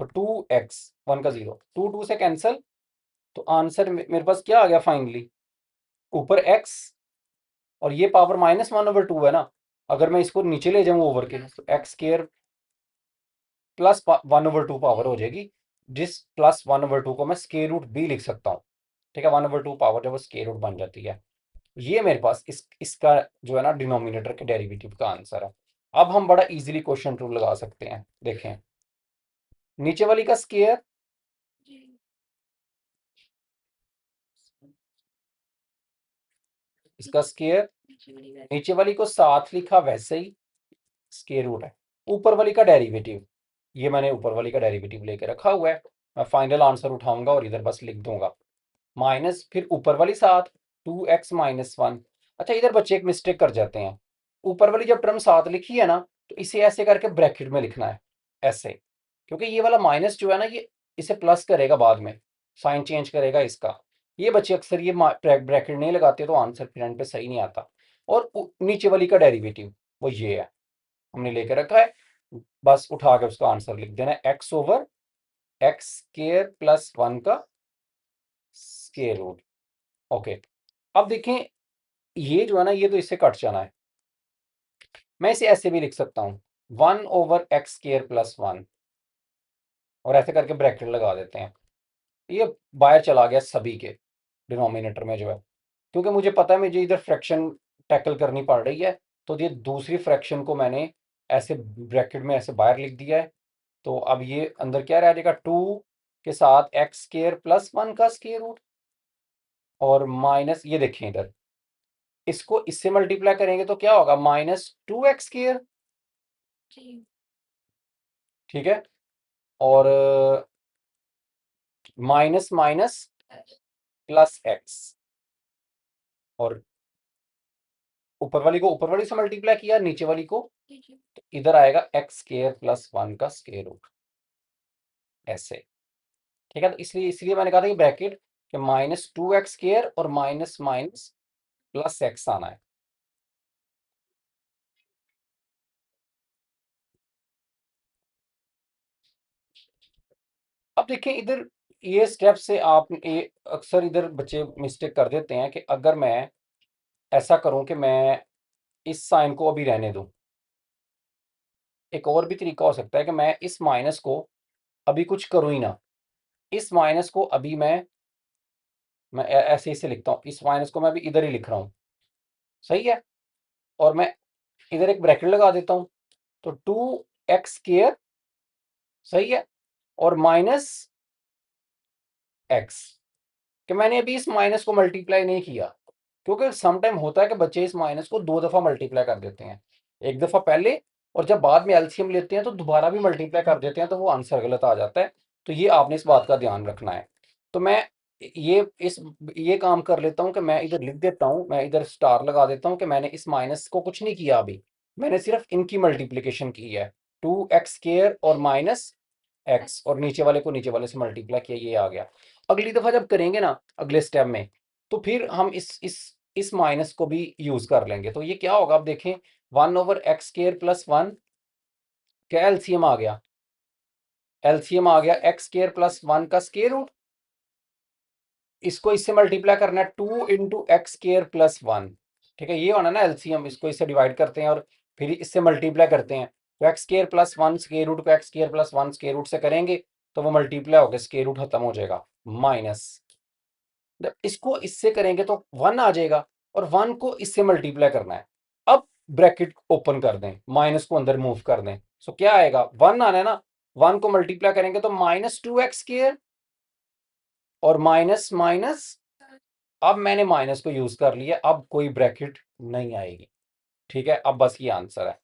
सो 2x, 1 का 0, 2 से कैंसिल, तो आंसर मेरे पास क्या आ गया फाइनली, ऊपर x और ये पावर -1/2 है ना, अगर मैं इसको नीचे ले जाऊं ओवर के, तो एक्स स्केयर प्लस 1/2 पावर हो जाएगी, जिस प्लस 1/2 को मैं स्केयर रूट भी लिख सकता हूँ। ठीक है, 1/2 पावर जब वो स्केयर रूट बन जाती है। ये मेरे पास इसका जो है ना डिनोमिनेटर के डेरिवेटिव का आंसर है। अब हम बड़ा इजीली क्वेश्चन रूल लगा सकते हैं, देखें, नीचे वाली का स्केयर, जी इसका स्केयर, नीचे वाली वैसे नीचे वाली को साथ लिखा वैसे ही स्केयर रूट है, ऊपर वाली का डेरिवेटिव, ये मैंने ऊपर वाली का डेरिवेटिव लेके रखा हुआ है, मैं फाइनल आंसर उठाऊंगा और इधर बस लिख दूंगा माइनस, फिर ऊपर वाली साथ 2x माइनस 1। अच्छा, इधर बच्चे एक मिस्टेक कर जाते हैं, ऊपर वाली जब टर्म साथ लिखी है ना, तो इसे ऐसे करके ब्रैकेट में लिखना है, ऐसे, क्योंकि ये वाला माइनस जो है ना, ये इसे प्लस करेगा बाद में, साइन चेंज करेगा इसका। ये बच्चे अक्सर ये ब्रैकेट नहीं लगाते, तो आंसर फिर एंड पे सही नहीं आता। और नीचे वाली का डेरिवेटिव वो ये है, हमने लेके रखा है, बस उठा के उसका आंसर लिख देना है, x over x square plus 1 का स्केयर रूट। ओके, अब देखें, ये जो है ना, ये तो इससे कट जाना है, मैं इसे ऐसे भी लिख सकता हूँ 1 ओवर एक्स स्केयर प्लस 1, और ऐसे करके ब्रैकेट लगा देते हैं, ये बाहर चला गया सभी के डिनोमिनेटर में जो है, क्योंकि मुझे पता है मुझे इधर फ्रैक्शन टैकल करनी पड़ रही है, तो ये दूसरी फ्रैक्शन को मैंने ऐसे ब्रैकेट में ऐसे बाहर लिख दिया है। तो अब ये अंदर क्या रह जाएगा, 2 के साथ एक्स स्केयर प्लस 1 का स्केयर रूट, और माइनस, ये देखें इधर, इसको इससे मल्टीप्लाई करेंगे तो क्या होगा -2x स्केयर। जी ठीक है, और माइनस माइनस प्लस एक्स, और ऊपर वाली को ऊपर वाली से मल्टीप्लाई किया, नीचे वाली को, जी जी तो इधर आएगा एक्स स्केयर प्लस 1 का स्केयर रूट, ऐसे। ठीक है, तो इसलिए इसलिए मैंने कहा था कि ब्रैकेट कि -2x स्केयर और माइनस माइनस प्लस एक्स आना है। अब देखें इधर, ये स्टेप से आप ये अक्सर इधर बच्चे मिस्टेक कर देते हैं कि अगर मैं ऐसा करूं कि मैं इस साइन को अभी रहने दूं, एक और भी तरीका हो सकता है कि मैं इस माइनस को अभी कुछ करूं ही ना, इस माइनस को अभी मैं ऐसे ही से लिखता हूं, इस माइनस को मैं अभी इधर ही लिख रहा हूं, सही है, और मैं इधर एक ब्रैकेट लगा देता हूं, तो 2x स्केयर, सही है, और माइनस एक्स, कि मैंने अभी इस माइनस को मल्टीप्लाई नहीं किया, क्योंकि सम टाइम होता है कि बच्चे इस माइनस को 2 दफा मल्टीप्लाई कर देते हैं, एक दफा पहले और जब बाद में एलसीएम लेते हैं तो दोबारा भी मल्टीप्लाई कर देते हैं, तो वो आंसर गलत आ जाता है। तो ये आपने इस बात का ध्यान रखना है। तो मैं ये इस ये काम कर लेता हूँ कि मैं इधर लिख देता हूँ, मैं इधर स्टार लगा देता हूँ कि मैंने इस माइनस को कुछ नहीं किया अभी, मैंने सिर्फ इनकी मल्टीप्लिकेशन की है। 2x² और माइनस एक्स, और नीचे वाले को नीचे वाले से मल्टीप्लाई किया, ये आ गया। अगली दफा जब करेंगे ना, अगले स्टेप में, तो फिर हम इस माइनस को भी यूज कर लेंगे। तो ये क्या होगा, अब देखें, 1/x² + 1 क्या एलसीएम आ गया, एलसीएम आ गया x² + 1 का स्केयर रूट। इसको इससे मल्टीप्लाई करना है, 2 × x² + 1। ठीक है, ये होना ना एलसीएम, इसको इससे डिवाइड करते हैं और फिर इससे मल्टीप्लाई करते हैं। तो x² + 1 स्केयर रूट को x² + 1 स्केयर रूट से करेंगे तो वो मल्टीप्लाई होकर स्केयर रूट खत्म हो जाएगा, माइनस। जब इसको इससे करेंगे तो 1 आ जाएगा, और 1 को इससे मल्टीप्लाई करना है। अब ब्रैकेट ओपन कर दें, माइनस को अंदर मूव कर दें, सो क्या आएगा, 1 आना है ना, 1 को मल्टीप्लाई करेंगे तो -2x² और माइनस माइनस। अब मैंने माइनस को यूज कर लिया, अब कोई ब्रैकेट नहीं आएगी। ठीक है, अब बस ये आंसर है।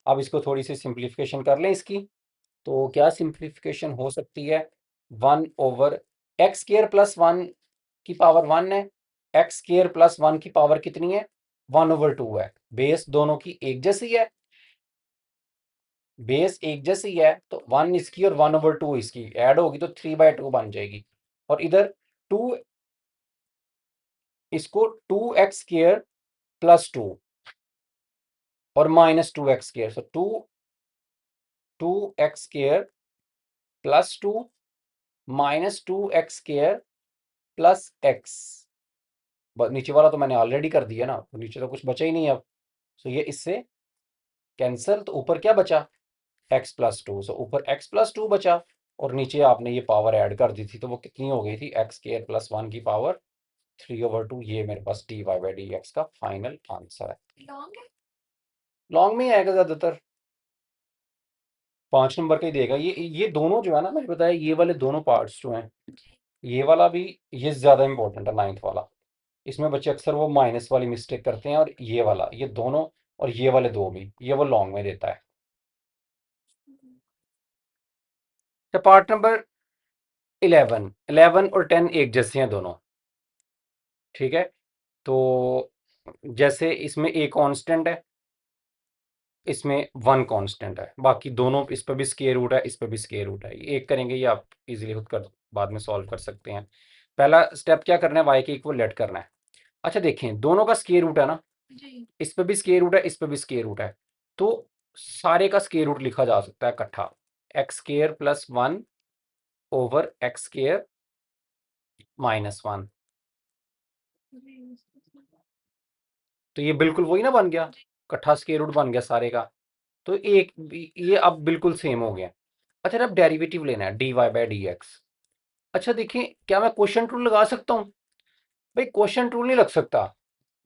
अब इसको थोड़ी सी सिंप्लीफिकेशन कर लें इसकी। तो क्या सिंप्लीफिकेशन हो सकती है, 1/x² + 1 की पावर 1 है, x² + 1 की पावर कितनी है, 1/2 है। बेस दोनों की एक जैसी है, बेस एक जैसी है, तो 1 इसकी और 1/2 इसकी ऐड होगी तो 3/2 बन जाएगी। और इधर 2, इसको 2x² + 2 और -2x², सो 2x² + 2 -2x² + x। नीचे वाला तो मैंने ऑलरेडी कर दिया ना, तो नीचे तो कुछ बचा ही नहीं अब। सो ये इससे कैंसिल, तो ऊपर क्या बचा, x + 2। सो ऊपर x + 2 बचा, और नीचे आपने ये पावर ऐड कर दी थी, तो वो कितनी हो गई थी, x² + 1 की पावर 3/2। ये मेरे पास dy/dx का फाइनल आंसर है। लॉन्ग है। लॉन्ग में ही आएगा ज्यादातर, 5 नंबर का ही देगा। ये दोनों जो है ना, मैंने बताया, ये वाले दोनों पार्ट्स जो हैं, जी। ये वाला भी, ये ज्यादा इंपॉर्टेंट है, 9th वाला। इसमें बच्चे अक्सर वो माइनस वाली मिस्टेक करते हैं, और ये वाला, ये दोनों, और ये वाले दो भी, ये वो लॉन्ग में देता है। तो पार्ट नंबर 11 और 10 एक जैसे हैं दोनों। ठीक है, तो जैसे इसमें ए कांस्टेंट है, इसमें 1 कांस्टेंट है, बाकी दोनों, इस पर भी स्क्वायर रूट है, इस पर भी स्क्वायर रूट है। ये एक करेंगे, ये आप इजीली खुद कर बाद में सॉल्व कर सकते हैं। पहला स्टेप क्या करना है, वाई के इक्वल लेट करना है। अच्छा देखें, दोनों का स्क्वायर रूट है ना, जी। इस पे भी स्क्वायर रूट है, इस पे भी स्क्वायर रूट है, तो सारे का स्क्वायर रूट लिखा जा सकता है इकट्ठा, x² + 1/x² -1। जी। तो ये बिल्कुल वही ना बन गया, जी। इकट्ठा स्क्वायर रूट बन गया सारे का। तो ये अब बिल्कुल सेम हो गया। अच्छा, अब डेरिवेटिव लेना है, dy/dx। अच्छा देखिए, क्या मैं क्वेश्चन रूल लगा सकता हूँ, भाई क्वेश्चन रूल नहीं लग सकता,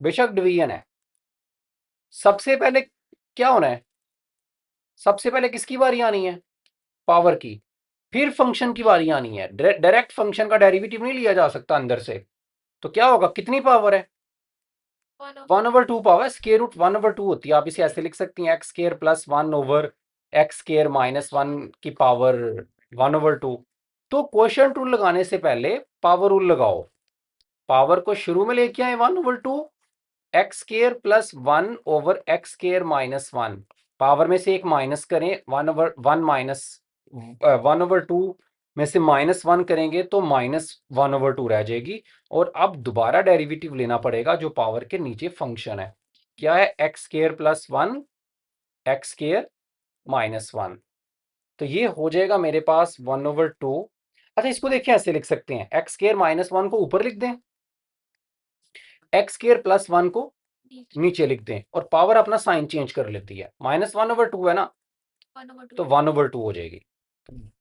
बेशक डिवीजन है। सबसे पहले क्या होना है, सबसे पहले किसकी बारी आनी है, पावर की, फिर फंक्शन की बारी आनी है। डायरेक्ट फंक्शन का डेरिवेटिव नहीं लिया जा सकता अंदर से। तो क्या होगा, कितनी पावर है, 1/2 पावर, स्क्वायर रूट 1/2 होती है। आप इसे ऐसे लिख सकती हैं, x² + 1/x² - 1 की पावर 1/2। तो क्वोशंट रूल लगाने से पहले पावर रूल लगाओ, पावर को शुरू में लेके आए 1/2, x² + 1/x² - 1, पावर में से एक माइनस करें, 1/2 में से -1 करेंगे तो -1/2 रह जाएगी। और अब दोबारा डेरिवेटिव लेना पड़ेगा जो पावर के नीचे फंक्शन है, क्या है, x² + 1 x² - 1। तो ये हो जाएगा मेरे पास 1/2। अच्छा, इसको देखिए, ऐसे लिख सकते हैं, x² - 1 को ऊपर लिख दें, x² + 1 को नीचे लिख दें, और पावर अपना साइन चेंज कर लेती है, -1/2 है ना, तो 1/2 हो जाएगी,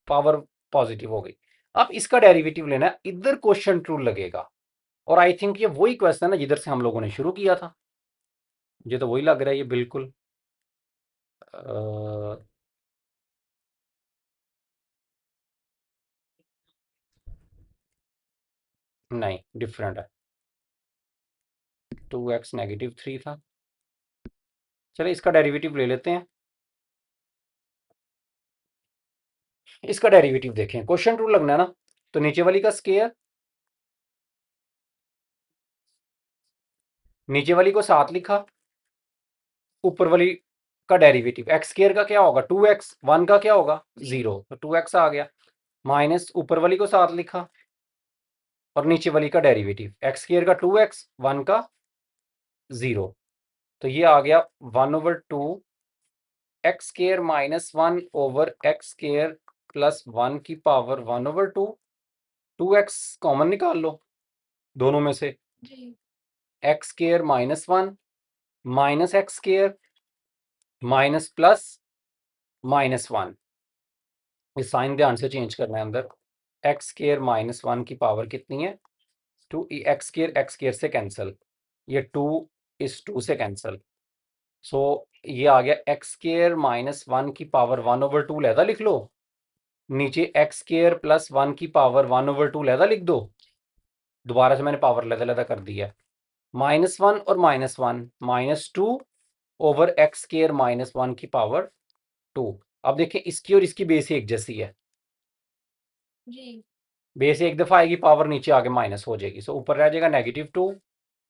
पावर पॉजिटिव हो गई। अब इसका डेरिवेटिव लेना है, इधर क्वेश्चन ट्रू लगेगा। और आई थिंक ये वही क्वेश्चन है जिधर से हम लोगों ने शुरू किया था, मुझे तो वही लग रहा है ये बिल्कुल। नहीं, डिफरेंट है, 2x - 3 था। चलिए इसका डेरिवेटिव ले लेते हैं, इसका डेरिवेटिव देखें, क्वेश्चन रूल लगना है ना, तो नीचे वाली का स्केयर, नीचे वाली को 7 लिखा, ऊपर वाली का डेरिवेटिव एक्स स्केयर का क्या होगा 2x, 1 का क्या होगा 0, तो 2x आ गया, माइनस ऊपर वाली को 7 लिखा और नीचे वाली का डेरिवेटिव एक्स स्केयर का 2x, 1 का 0, तो ये आ गया 1/2 x square minus 1 over x square plus 1 की पावर 1/2, 2x कॉमन निकाल लो दोनों में से, जी x square minus 1 minus x square minus plus minus 1, इस साइन ध्यान से चेंज करना है अंदर, एक्स स्केयर माइनस 1 की पावर कितनी है 2, एक्स स्केयर से कैंसिल, ये 2 इस 2 से कैंसिल, सो ये आ गया एक्स स्केयर माइनस 1 की पावर 1/2 लहदा लिख लो, नीचे एक्स स्केयर प्लस 1 की पावर 1/2 लहदा लिख दो, दोबारा से मैंने पावर लहदा लहदा कर दिया, -1 और -1 -2 ओवर एक्स स्केयर माइनस 1 की पावर 2। अब देखिए इसकी और इसकी बेस एक जैसी है, जी बेस एक दफ़ा आएगी पावर नीचे आके माइनस हो जाएगी, सो ऊपर रह जाएगा -2,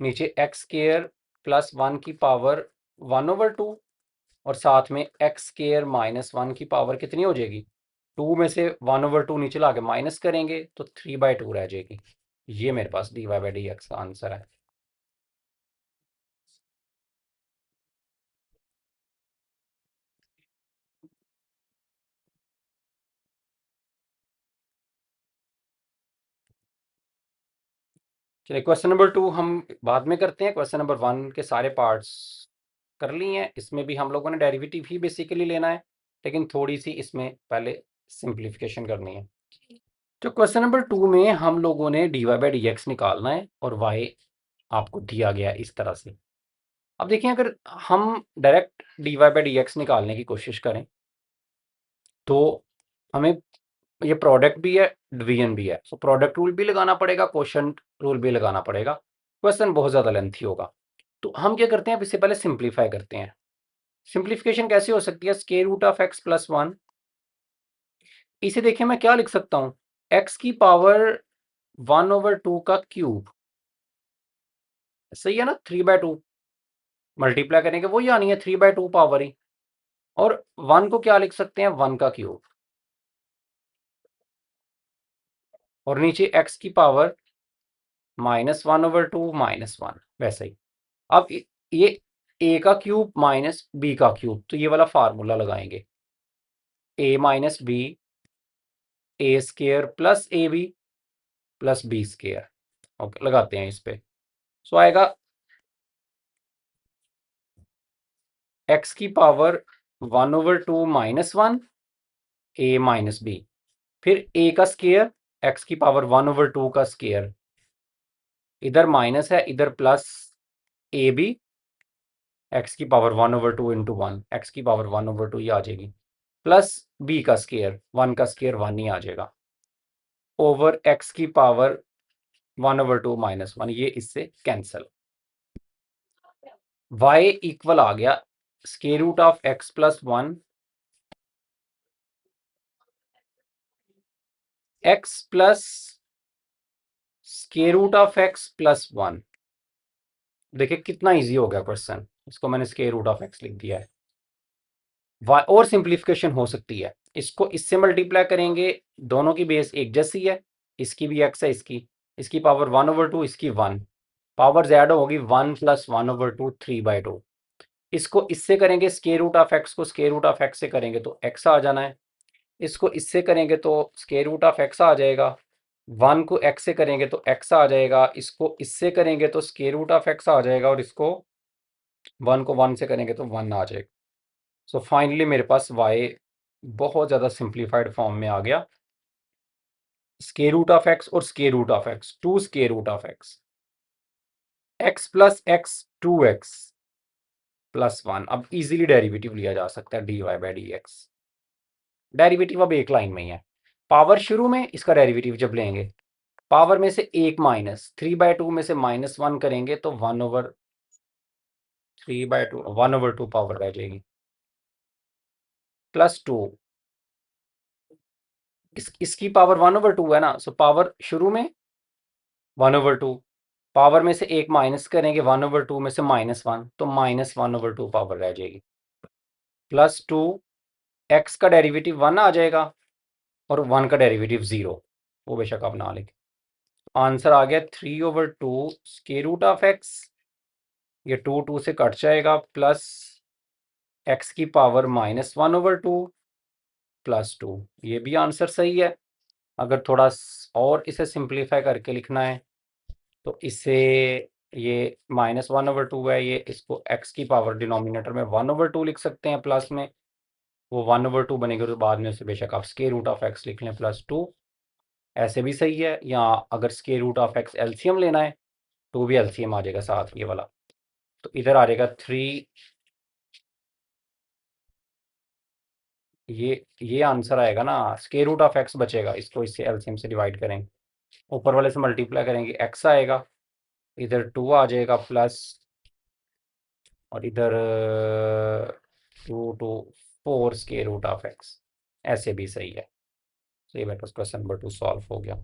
नीचे एक्स स्केयर प्लस 1 की पावर 1/2 और साथ में एक्स स्केयर माइनस 1 की पावर कितनी हो जाएगी 2 में से 1/2 नीचे ला के माइनस करेंगे तो 3/2 रह जाएगी, ये मेरे पास dy/dx का आंसर है। चलिए क्वेश्चन नंबर 2 हम बाद में करते हैं, क्वेश्चन नंबर 1 के सारे पार्ट्स कर लिए हैं, इसमें भी हम लोगों ने डेरिवेटिव ही बेसिकली लेना है, लेकिन थोड़ी सी इसमें पहले सिंप्लीफिकेशन करनी है। तो क्वेश्चन नंबर 2 में हम लोगों ने dy/dx निकालना है और y आपको दिया गया है इस तरह से। अब देखिए अगर हम डायरेक्ट dy/dx निकालने की कोशिश करें तो हमें ये प्रोडक्ट भी है डिवीजन भी है, सो प्रोडक्ट रूल भी लगाना पड़ेगा, क्वोशंट रूल भी लगाना पड़ेगा, क्वेश्चन बहुत ज़्यादा लेंथी होगा, तो हम क्या करते हैं अब इससे पहले सिंप्लीफाई करते हैं। सिंप्लीफिकेशन कैसे हो सकती है, square root of x plus 1, इसे देखिए मैं क्या लिख सकता हूँ x की पावर 1/2 का क्यूब, सही है ना, 3/2 मल्टीप्लाई करेंगे वही आनी है 3/2 पावर ही, और 1 को क्या लिख सकते हैं 1 का क्यूब, और नीचे x की पावर -1/2 -1 वैसे ही। अब ये a का क्यूब माइनस b का क्यूब, तो ये वाला फार्मूला लगाएंगे a minus b a square plus a b plus b square, okay लगाते हैं इस पे, सो आएगा x की पावर 1/2 -1 a माइनस बी, फिर a का स्केयर x की पावर 1/2 का स्केयर, इधर माइनस है इधर प्लस ए बी एक्स की पावर 1/2 इंटू 1, एक्स की पावर 1/2 ही आ जाएगी, प्लस बी का स्केयर 1 का स्केयर 1 ही आ जाएगा, ओवर एक्स की पावर 1/2 -1, ये इससे कैंसिल, y इक्वल आ गया square root of x plus 1 x plus square root of x plus 1, देखिए कितना इजी हो गया क्वेश्चन, इसको मैंने स्क्वायर रूट ऑफ x लिख दिया है। और सिंप्लीफिकेशन हो सकती है, इसको इससे मल्टीप्लाई करेंगे, दोनों की बेस एक जैसी है, इसकी भी x है, इसकी पावर 1/2 इसकी 1, पावर ऐड होगी 1 प्लस 1/2 3/2, इसको इससे करेंगे स्क्वायर रूट ऑफ x को स्क्वायर रूट ऑफ x से करेंगे तो x आ जाना है, इसको इससे करेंगे तो स्क्वायर रूट ऑफ x आ जाएगा, 1 को x से करेंगे तो x आ जाएगा, इसको इससे करेंगे तो स्क्वायर रूट ऑफ x आ जाएगा, और इसको 1 को 1 से करेंगे तो 1 आ जाएगा। सो फाइनली मेरे पास y बहुत ज़्यादा सिंप्लीफाइड फॉर्म में आ गया, स्क्वायर रूट ऑफ x और square root of x 2 square root of x plus x 2x plus 1, अब इजीली डेरिवेटिव लिया जा सकता है dy/dx, डेरिवेटिव अब एक लाइन में ही है, पावर शुरू में, इसका डेरिवेटिव जब लेंगे पावर में से एक माइनस 3/2 में से -1 करेंगे तो 1/3/2 1/2 पावर रह जाएगी, प्लस 2 इसकी पावर 1/2 है ना, सो पावर शुरू में 1/2, पावर में से एक माइनस करेंगे 1/2 में से -1, तो -1/2 पावर रह जाएगी, +2 एक्स का डेरिवेटिव 1 आ जाएगा और 1 का डेरिवेटिव 0, वो बेशक आप ना लिखें। आंसर आ गया 3/2 स्क्वायर रूट ऑफ एक्स, ये 2 से कट जाएगा, प्लस एक्स की पावर -1/2 +2, ये भी आंसर सही है। अगर थोड़ा और इसे सिंप्लीफाई करके लिखना है तो इसे, ये -1/2 है, ये इसको एक्स की पावर डिनोमिनेटर में 1/2 लिख सकते हैं, प्लस में वो 1/2 बनेगा, तो बाद में उसे बेशक आप स्क्वायर रूट ऑफ एक्स लिख लें +2, ऐसे भी सही है। या अगर square root of x LCM लेना है तो भी एलसीएम आ जाएगा साथ ये वाला, तो इधर आ जाएगा 3, ये आंसर आएगा ना, स्क्वायर रूट ऑफ एक्स बचेगा, इसको इससे एलसीएम से डिवाइड करेंगे, ऊपर वाले से मल्टीप्लाई करेंगे, एक्स आएगा, इधर 2 आ जाएगा प्लस, और इधर 2 to 4 square root of x, ऐसे भी सही है। तो ये मेरे पास क्वेश्चन नंबर 2 सॉल्व हो गया।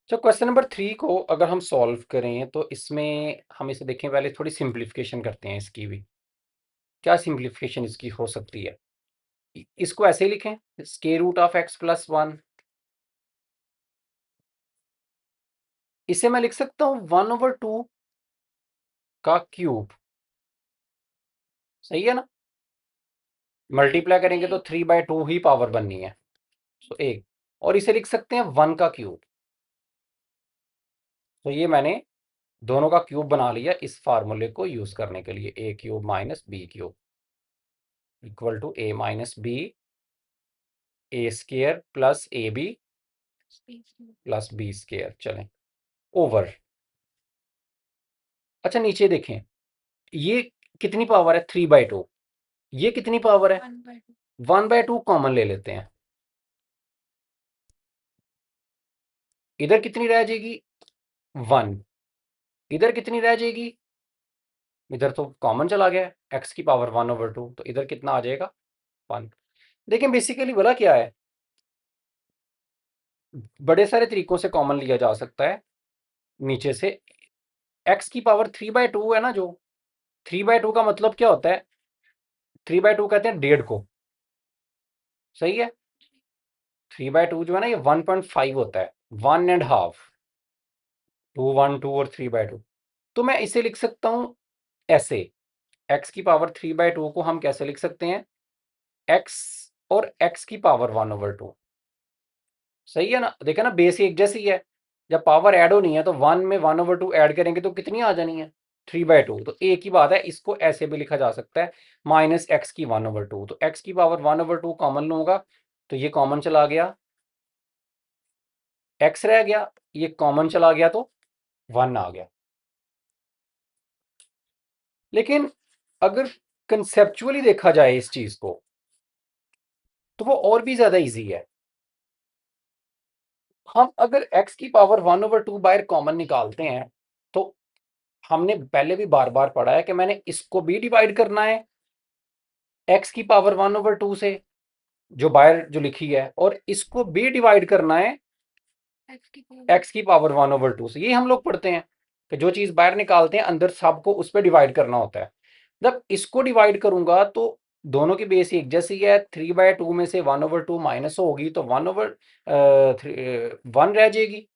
तो क्वेश्चन नंबर 3 को अगर हम सॉल्व करें तो इसमें हम इसे देखें, पहले थोड़ी सिंप्लीफिकेशन करते हैं इसकी भी, क्या सिंप्लीफिकेशन इसकी हो सकती है। इसको ऐसे ही लिखें, square root of x plus 1, इसे मैं लिख सकता हूँ 1/2 का क्यूब, सही है ना, मल्टीप्लाई करेंगे तो जी 3/2 ही पावर बननी है, तो एक, और इसे लिख सकते हैं 1 का क्यूब, तो ये मैंने दोनों का क्यूब बना लिया इस फार्मूले को यूज करने के लिए, a cube minus b cube equal to a minus b a square plus a b plus b square, चलें ओवर। अच्छा नीचे देखें, ये कितनी पावर है 3/2, ये कितनी पावर है 1/2। 1/2, कॉमन ले लेते हैं, इधर कितनी रह जाएगी 1, इधर कितनी रह जाएगी, इधर तो कॉमन चला गया है, एक्स की पावर 1/2, तो इधर कितना आ जाएगा 1। देखें बेसिकली बोला क्या है, बड़े सारे तरीकों से कॉमन लिया जा सकता है, नीचे से एक्स की पावर 3/2 है ना, जो 3/2 का मतलब क्या होता है, 3/2 कहते हैं 1.5 को, सही है, 3/2 जो है ना ये 1.5 होता है, 1.5, 2 1 2 और 3/2, तो मैं इसे लिख सकता हूं ऐसे, एक्स की पावर 3/2 को हम कैसे लिख सकते हैं, एक्स और एक्स की पावर 1/2, सही है ना, देखा ना बेस एक जैसी है, जब पावर ऐड होनी है तो 1 में 1/2 ऐड करेंगे तो कितनी आ जानी है 3/2, तो एक ही बात है, इसको ऐसे भी लिखा जा सकता है माइनस एक्स की 1/2, तो एक्स की पावर 1/2 कॉमन लूंगा तो ये कॉमन चला गया, एक्स रह गया, ये कॉमन चला गया तो 1 आ गया। लेकिन अगर कंसेप्चुअली देखा जाए इस चीज को तो वो और भी ज्यादा इजी है, हम अगर x की पावर 1/2 बाहर कॉमन निकालते हैं तो हमने पहले भी बार बार पढ़ा है कि मैंने इसको भी डिवाइड करना है x की पावर 1/2 से, जो बाहर जो लिखी है, और इसको भी डिवाइड करना है x की पावर 1/2 से, ये हम लोग पढ़ते हैं कि जो चीज बाहर निकालते हैं अंदर सबको उस पर डिवाइड करना होता है। जब इसको डिवाइड करूंगा तो दोनों की बेस एक जैसी है, 3/2 में से 1/2 माइनस होगी तो 1 रह जाएगी,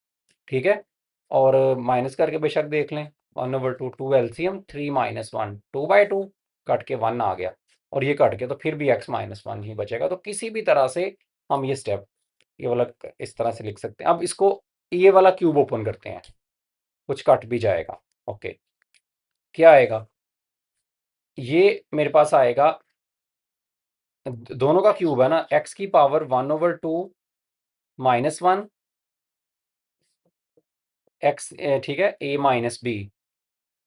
ठीक है, और माइनस करके बेशक देख लें, 1/2 2 एलसीएम 3 - 1 2/2, कट के 1 आ गया, और ये कट के तो फिर भी x-1 ही बचेगा, तो किसी भी तरह से हम ये स्टेप, ये वाला इस तरह से लिख सकते हैं। अब इसको ये वाला क्यूब ओपन करते हैं, कुछ कट भी जाएगा, ओके, क्या आएगा, ये मेरे पास आएगा, दोनों का क्यूब है ना, x की पावर 1/2 -1 x, ठीक है, a माइनस बी,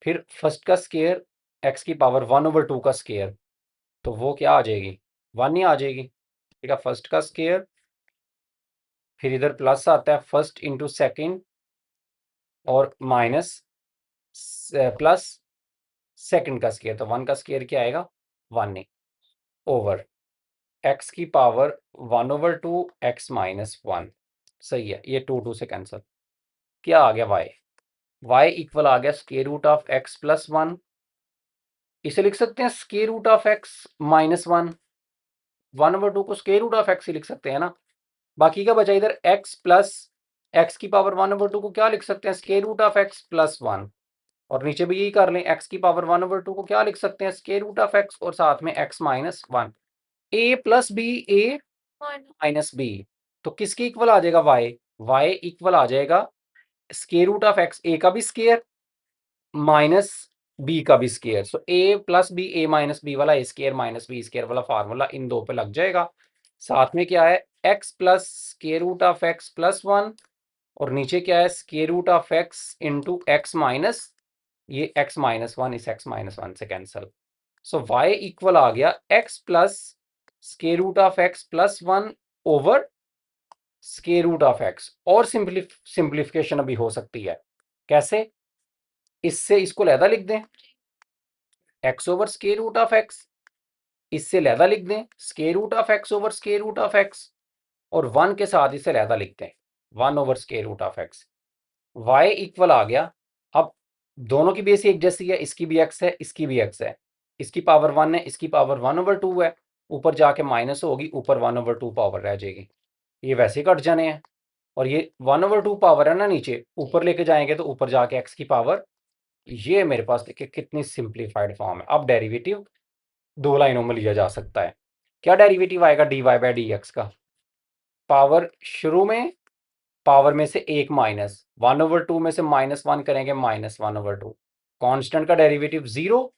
फिर फर्स्ट का स्केयर x की पावर 1/2 का स्केयर, तो वो क्या आ जाएगी 1 ही आ जाएगी, ठीक है, फर्स्ट का स्केयर, फिर इधर प्लस आता है फर्स्ट इंटू सेकेंड, और माइनस प्लस सेकंड का स्केयर, तो 1 का स्केयर क्या आएगा 1 ही, ओवर। एक्स की पावर 1/2 एक्स माइनस 1। सही है, ये 2 से कैंसिल। क्या आ गया वाई इक्वल आ गया square root of x plus 1। इसे लिख सकते हैं square root of x minus 1/2 को स्क्वायर रूट ऑफ एक्स ही लिख सकते हैं ना। बाकी का बचा इधर एक्स प्लस एक्स की पावर 1/2 को क्या लिख सकते हैं square root of x plus 1। और नीचे भी यही कर लें, एक्स की पावर 1/2 को क्या लिख सकते हैं स्क्वायर रूट ऑफ एक्स और साथ में x minus 1। A plus b a minus b, तो किसके इक्वल आ जाएगा वाई इक्वल आ जाएगा square root of x a का भी स्क्वायर माइनस बी का भी square. So a plus b a minus b वाला a square minus b square वाला फार्मूला इन दो पे लग जाएगा। साथ में क्या है x plus square root of x plus 1 और नीचे क्या है square root of x into x minus ये एक्स माइनस 1 इस एक्स माइनस 1 से कैंसिल। सो वाई इक्वल आ गया x plus square root of x plus 1 over square root of x. और सिंप्लीफिकेशन अभी हो सकती है, कैसे? इससे इसको लहदा लिख दें x over square root of x, इससे लहदा लिख दें square root of x over square root of x और 1 के साथ इसे लहदा लिखते हैं 1 over square root of x. Y equal आ गया, अब दोनों की बेस एक जैसी है, इसकी भी एक्स है इसकी भी एक्स है, इसकी पावर 1 है इसकी पावर 1/2 है, ऊपर जाके माइनस होगी ऊपर 1/2 पावर रह जाएगी, ये वैसे कट जाने हैं। और ये 1/2 पावर है ना नीचे, ऊपर लेके जाएंगे तो ऊपर जाके एक्स की पावर, ये मेरे पास देखिए कितनी सिंप्लीफाइड फॉर्म है। अब डेरिवेटिव दो लाइनों में लिया जा सकता है। क्या डेरिवेटिव आएगा d y by d x का? पावर शुरू में पावर में से एक माइनस 1/2 में से -1 करेंगे -1/2। कांस्टेंट का डेरिवेटिव 0,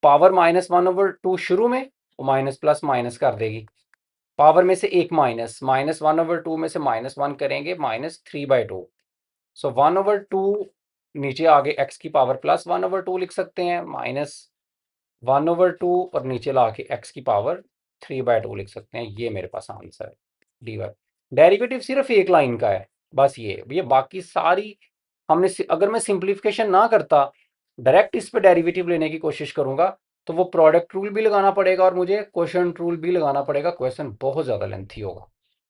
पावर -1/2 शुरू में वो माइनस प्लस माइनस कर देगी। पावर में से एक माइनस -1/2 में से -1 करेंगे -3/2। सो 1/2 नीचे आगे एक्स की पावर +1/2 लिख सकते हैं -1/2 और नीचे ला के एक्स की पावर 3/2 लिख सकते हैं। ये मेरे पास आंसर है डी वाई। डेरिवेटिव सिर्फ एक लाइन का है बस, ये बाकी सारी हमने अगर मैं सिंप्लीफिकेशन ना करता डायरेक्ट इस पे डेरिवेटिव लेने की कोशिश करूंगा तो वो प्रोडक्ट रूल भी लगाना पड़ेगा और मुझे क्वेश्चन रूल भी लगाना पड़ेगा, क्वेश्चन बहुत ज़्यादा लेंथी होगा।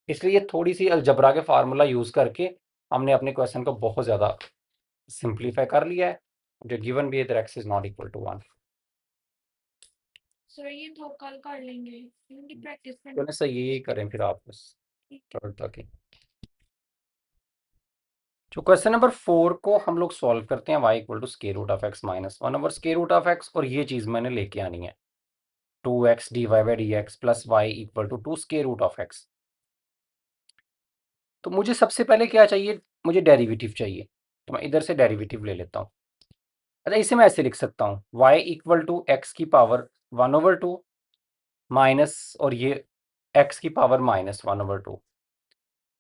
इसलिए थोड़ी सी अलजबरा के फार्मूला यूज़ करके हमने अपने क्वेश्चन को बहुत ज़्यादा सिंप्लीफाई कर लिया है, जो गिवन भी इधर x is not equal to 1। Sir ये तो कल कर लेंगे, इनकी प्रैक्टिस तो करनी। सही यही करें फिर आप बस ठीक है। थर्ड तक ही। जो क्वेश्चन नंबर 4 को हम लोग सॉल्व करते हैं y equal to square root of x minus 1 over square root of x, और ये चीज़ मैंने लेके आनी है 2x dy by d x plus y equal to 2 square root of x. तो मुझे सबसे पहले क्या चाहिए, मुझे डेरिवेटिव चाहिए, तो मैं इधर से डेरिवेटिव ले लेता हूँ। अच्छा इसे मैं ऐसे लिख सकता हूँ y इक्वल टू एक्स की पावर 1/2 माइनस और ये x की power -1/2।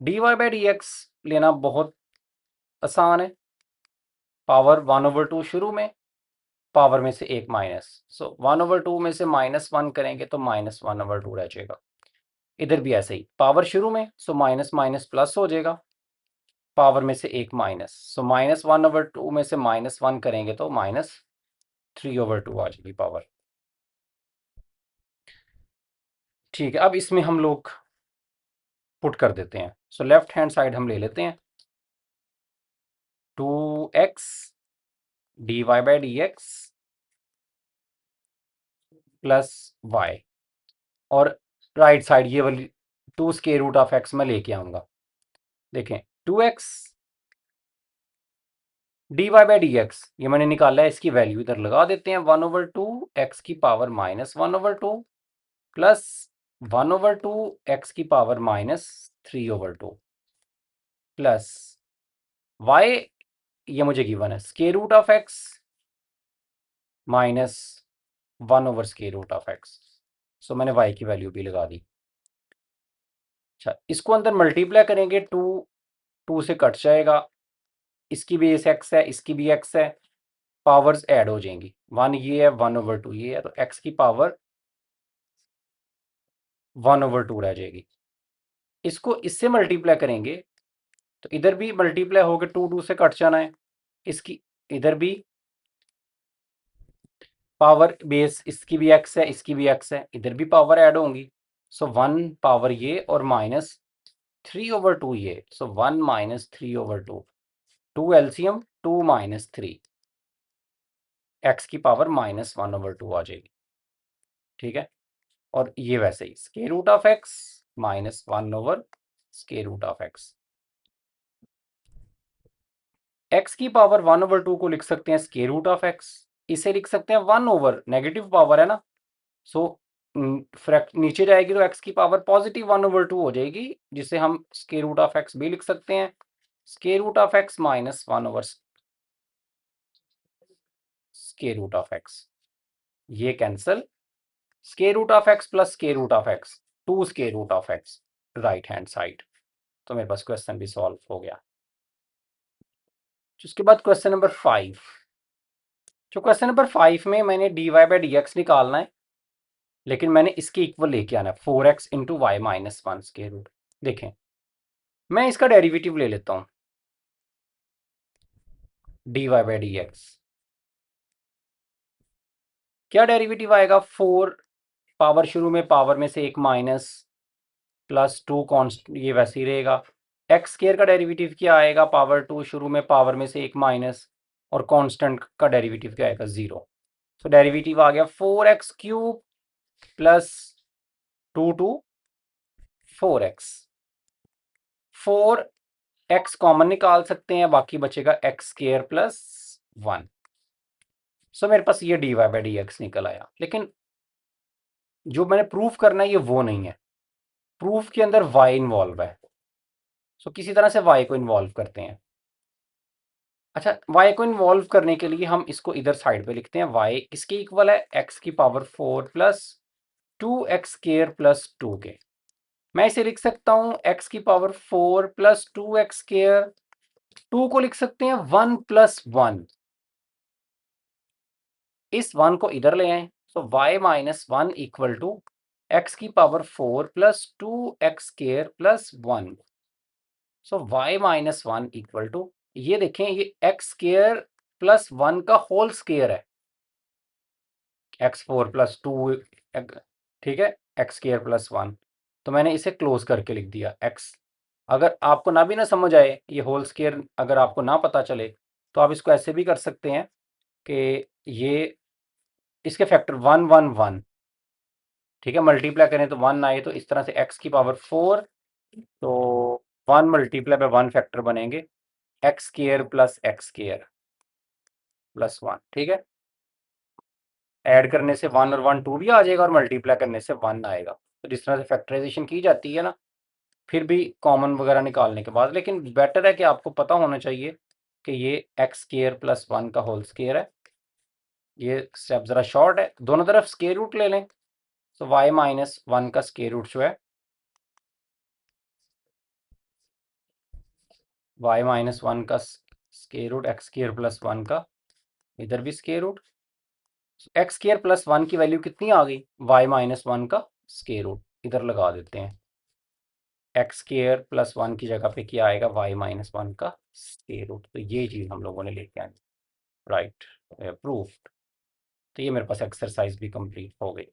D y by d x लेना बहुत आसान है, पावर 1/2 शुरू में पावर में से एक माइनस, सो 1/2 में से -1 करेंगे तो -1/2 रह जाएगा। इधर भी ऐसे ही पावर शुरू में, सो माइनस माइनस प्लस हो जाएगा, पावर में से एक माइनस, सो -1/2 में से -1 करेंगे तो -3/2 आ जाएगी पावर। ठीक है, अब इसमें हम लोग पुट कर देते हैं। सो लेफ्ट हैंड साइड हम ले लेते हैं 2x dy by d x plus y, और राइट साइड ये वाली 2 स्क्वायर रूट ऑफ एक्स में लेके आऊंगा। देखें 2x d y by d x ये मैंने निकाला है, इसकी वैल्यू इधर लगा देते हैं 1/2 एक्स की पावर -1/2 प्लस 1/2 एक्स की पावर -3/2 प्लस वाई, ये मुझे गिवन है square root of x minus 1 over square root of x. So मैंने वाई की वैल्यू भी लगा दी। अच्छा इसको अंदर मल्टीप्लाई करेंगे, 2 से कट जाएगा, इसकी भी इस एक्स है इसकी भी एक्स है, पावर्स ऐड हो जाएंगी, 1 ये है 1/2 ये है, तो एक्स की पावर 1/2 रह जाएगी। इसको इससे मल्टीप्लाई करेंगे तो इधर भी मल्टीप्लाई होकर 2 से कट जाना है, इसकी इधर भी पावर बेस, इसकी भी एक्स है इसकी भी एक्स है, इधर भी पावर ऐड होंगी, सो 1 पावर ये और माइनस 3/2 ये, so 1 minus 3/2, 2 LCM 2 minus 3, x की पावर -1/2 आ जाएगी। ठीक है, और ये वैसे ही square root of x -1/√x। X की पावर 1/2 को लिख सकते हैं स्क्वायर रूट ऑफ एक्स, इसे लिख सकते हैं 1 ओवर, नेगेटिव पावर है ना, सो नीचे जाएगी तो एक्स की पावर पॉजिटिव 1/2 हो जाएगी, जिसे हम स्क्वायर रूट ऑफ एक्स भी लिख सकते हैं, square root of x -1 over square root of x, ये cancel, square root of x plus square root of x, 2 square root of x right hand side. तो मेरे पास क्वेश्चन भी solve हो गया। उसके बाद क्वेश्चन नंबर 5, जो क्वेश्चन नंबर 5 में मैंने dy/dx निकालना है, लेकिन मैंने इसके इक्वल लेके आना है 4x into y minus 1 square root. देखें, मैं इसका डेरिवेटिव ले लेता हूं, dy/dx, क्या डेरिवेटिव आएगा, 4 पावर शुरू में पावर में से एक माइनस प्लस 2 कॉन्स्ट, ये वैसे ही रहेगा। एक्स स्क्वायर का डेरिवेटिव क्या आएगा, पावर 2 शुरू में पावर में से एक माइनस, और कांस्टेंट का डेरिवेटिव क्या आएगा, 0। सो डेरिवेटिव आ गया 4x³ plus 2 4x, 4x common निकाल सकते हैं, बाकी बचेगा x² प्लस 1। सो मेरे पास ये dy/dx निकल आया, लेकिन जो मैंने प्रूफ करना है ये वो नहीं है, प्रूफ के अंदर y इन्वॉल्व है। सो किसी तरह से y को इन्वॉल्व करते हैं। अच्छा, y को इन्वॉल्व करने के लिए हम इसको इधर साइड पे लिखते हैं, y किसके इक्वल है, x की पावर 4 प्लस 2x² प्लस 2 के। मैं इसे लिख सकता हूं x की पावर 4 प्लस 2x², 2 को लिख सकते हैं 1 प्लस 1, इस 1 को इधर ले आए, so y minus 1 equal to x की power 4 plus 2x² plus 1। So y minus 1 equal to, ये देखें ये x² प्लस 1 का होल स्क्वायर है, x4 प्लस 2, ठीक है, x² प्लस 1, तो मैंने इसे क्लोज करके लिख दिया x। अगर आपको ना भी ना समझ आए, ये होल स्क्वायर अगर आपको ना पता चले, तो आप इसको ऐसे भी कर सकते हैं कि ये इसके फैक्टर 1 1 1, ठीक है, मल्टीप्लाई करें तो 1 आए, तो इस तरह से x की पावर 4, तो 1 मल्टीप्लाई बाय 1 फैक्टर बनेंगे x² प्लस x² प्लस 1, ठीक है, ऐड करने से 1 और 1 2 भी आ जाएगा, और मल्टीप्लाई करने से 1 आएगा। तो जिस तरह से फैक्टराइजेशन की जाती है ना, फिर भी कॉमन वगैरह निकालने के बाद, लेकिन बेटर है कि आपको पता होना चाहिए कि ये x² प्लस 1 का होल स्क्वायर है। ये स्टेप ज़रा शॉर्ट है, दोनों तरफ स्क्वायर रूट ले लें, तो y माइनस 1 का स्क्वायर रूट जो है, y माइनस 1 का स्क्वायर रूट x² प्लस 1 का, इधर भी स्क्वायर रूट, x² प्लस 1 की वैल्यू कितनी आ गई, y माइनस 1 का स्क्वायर रूट, इधर लगा देते हैं, x² प्लस 1 की जगह पे क्या आएगा, y माइनस 1 का स्क्वायर रूट। तो ये चीज़ हम लोगों ने लेके आनी, राइट, प्रूफ। तो ये मेरे पास एक्सरसाइज भी कंप्लीट हो गई।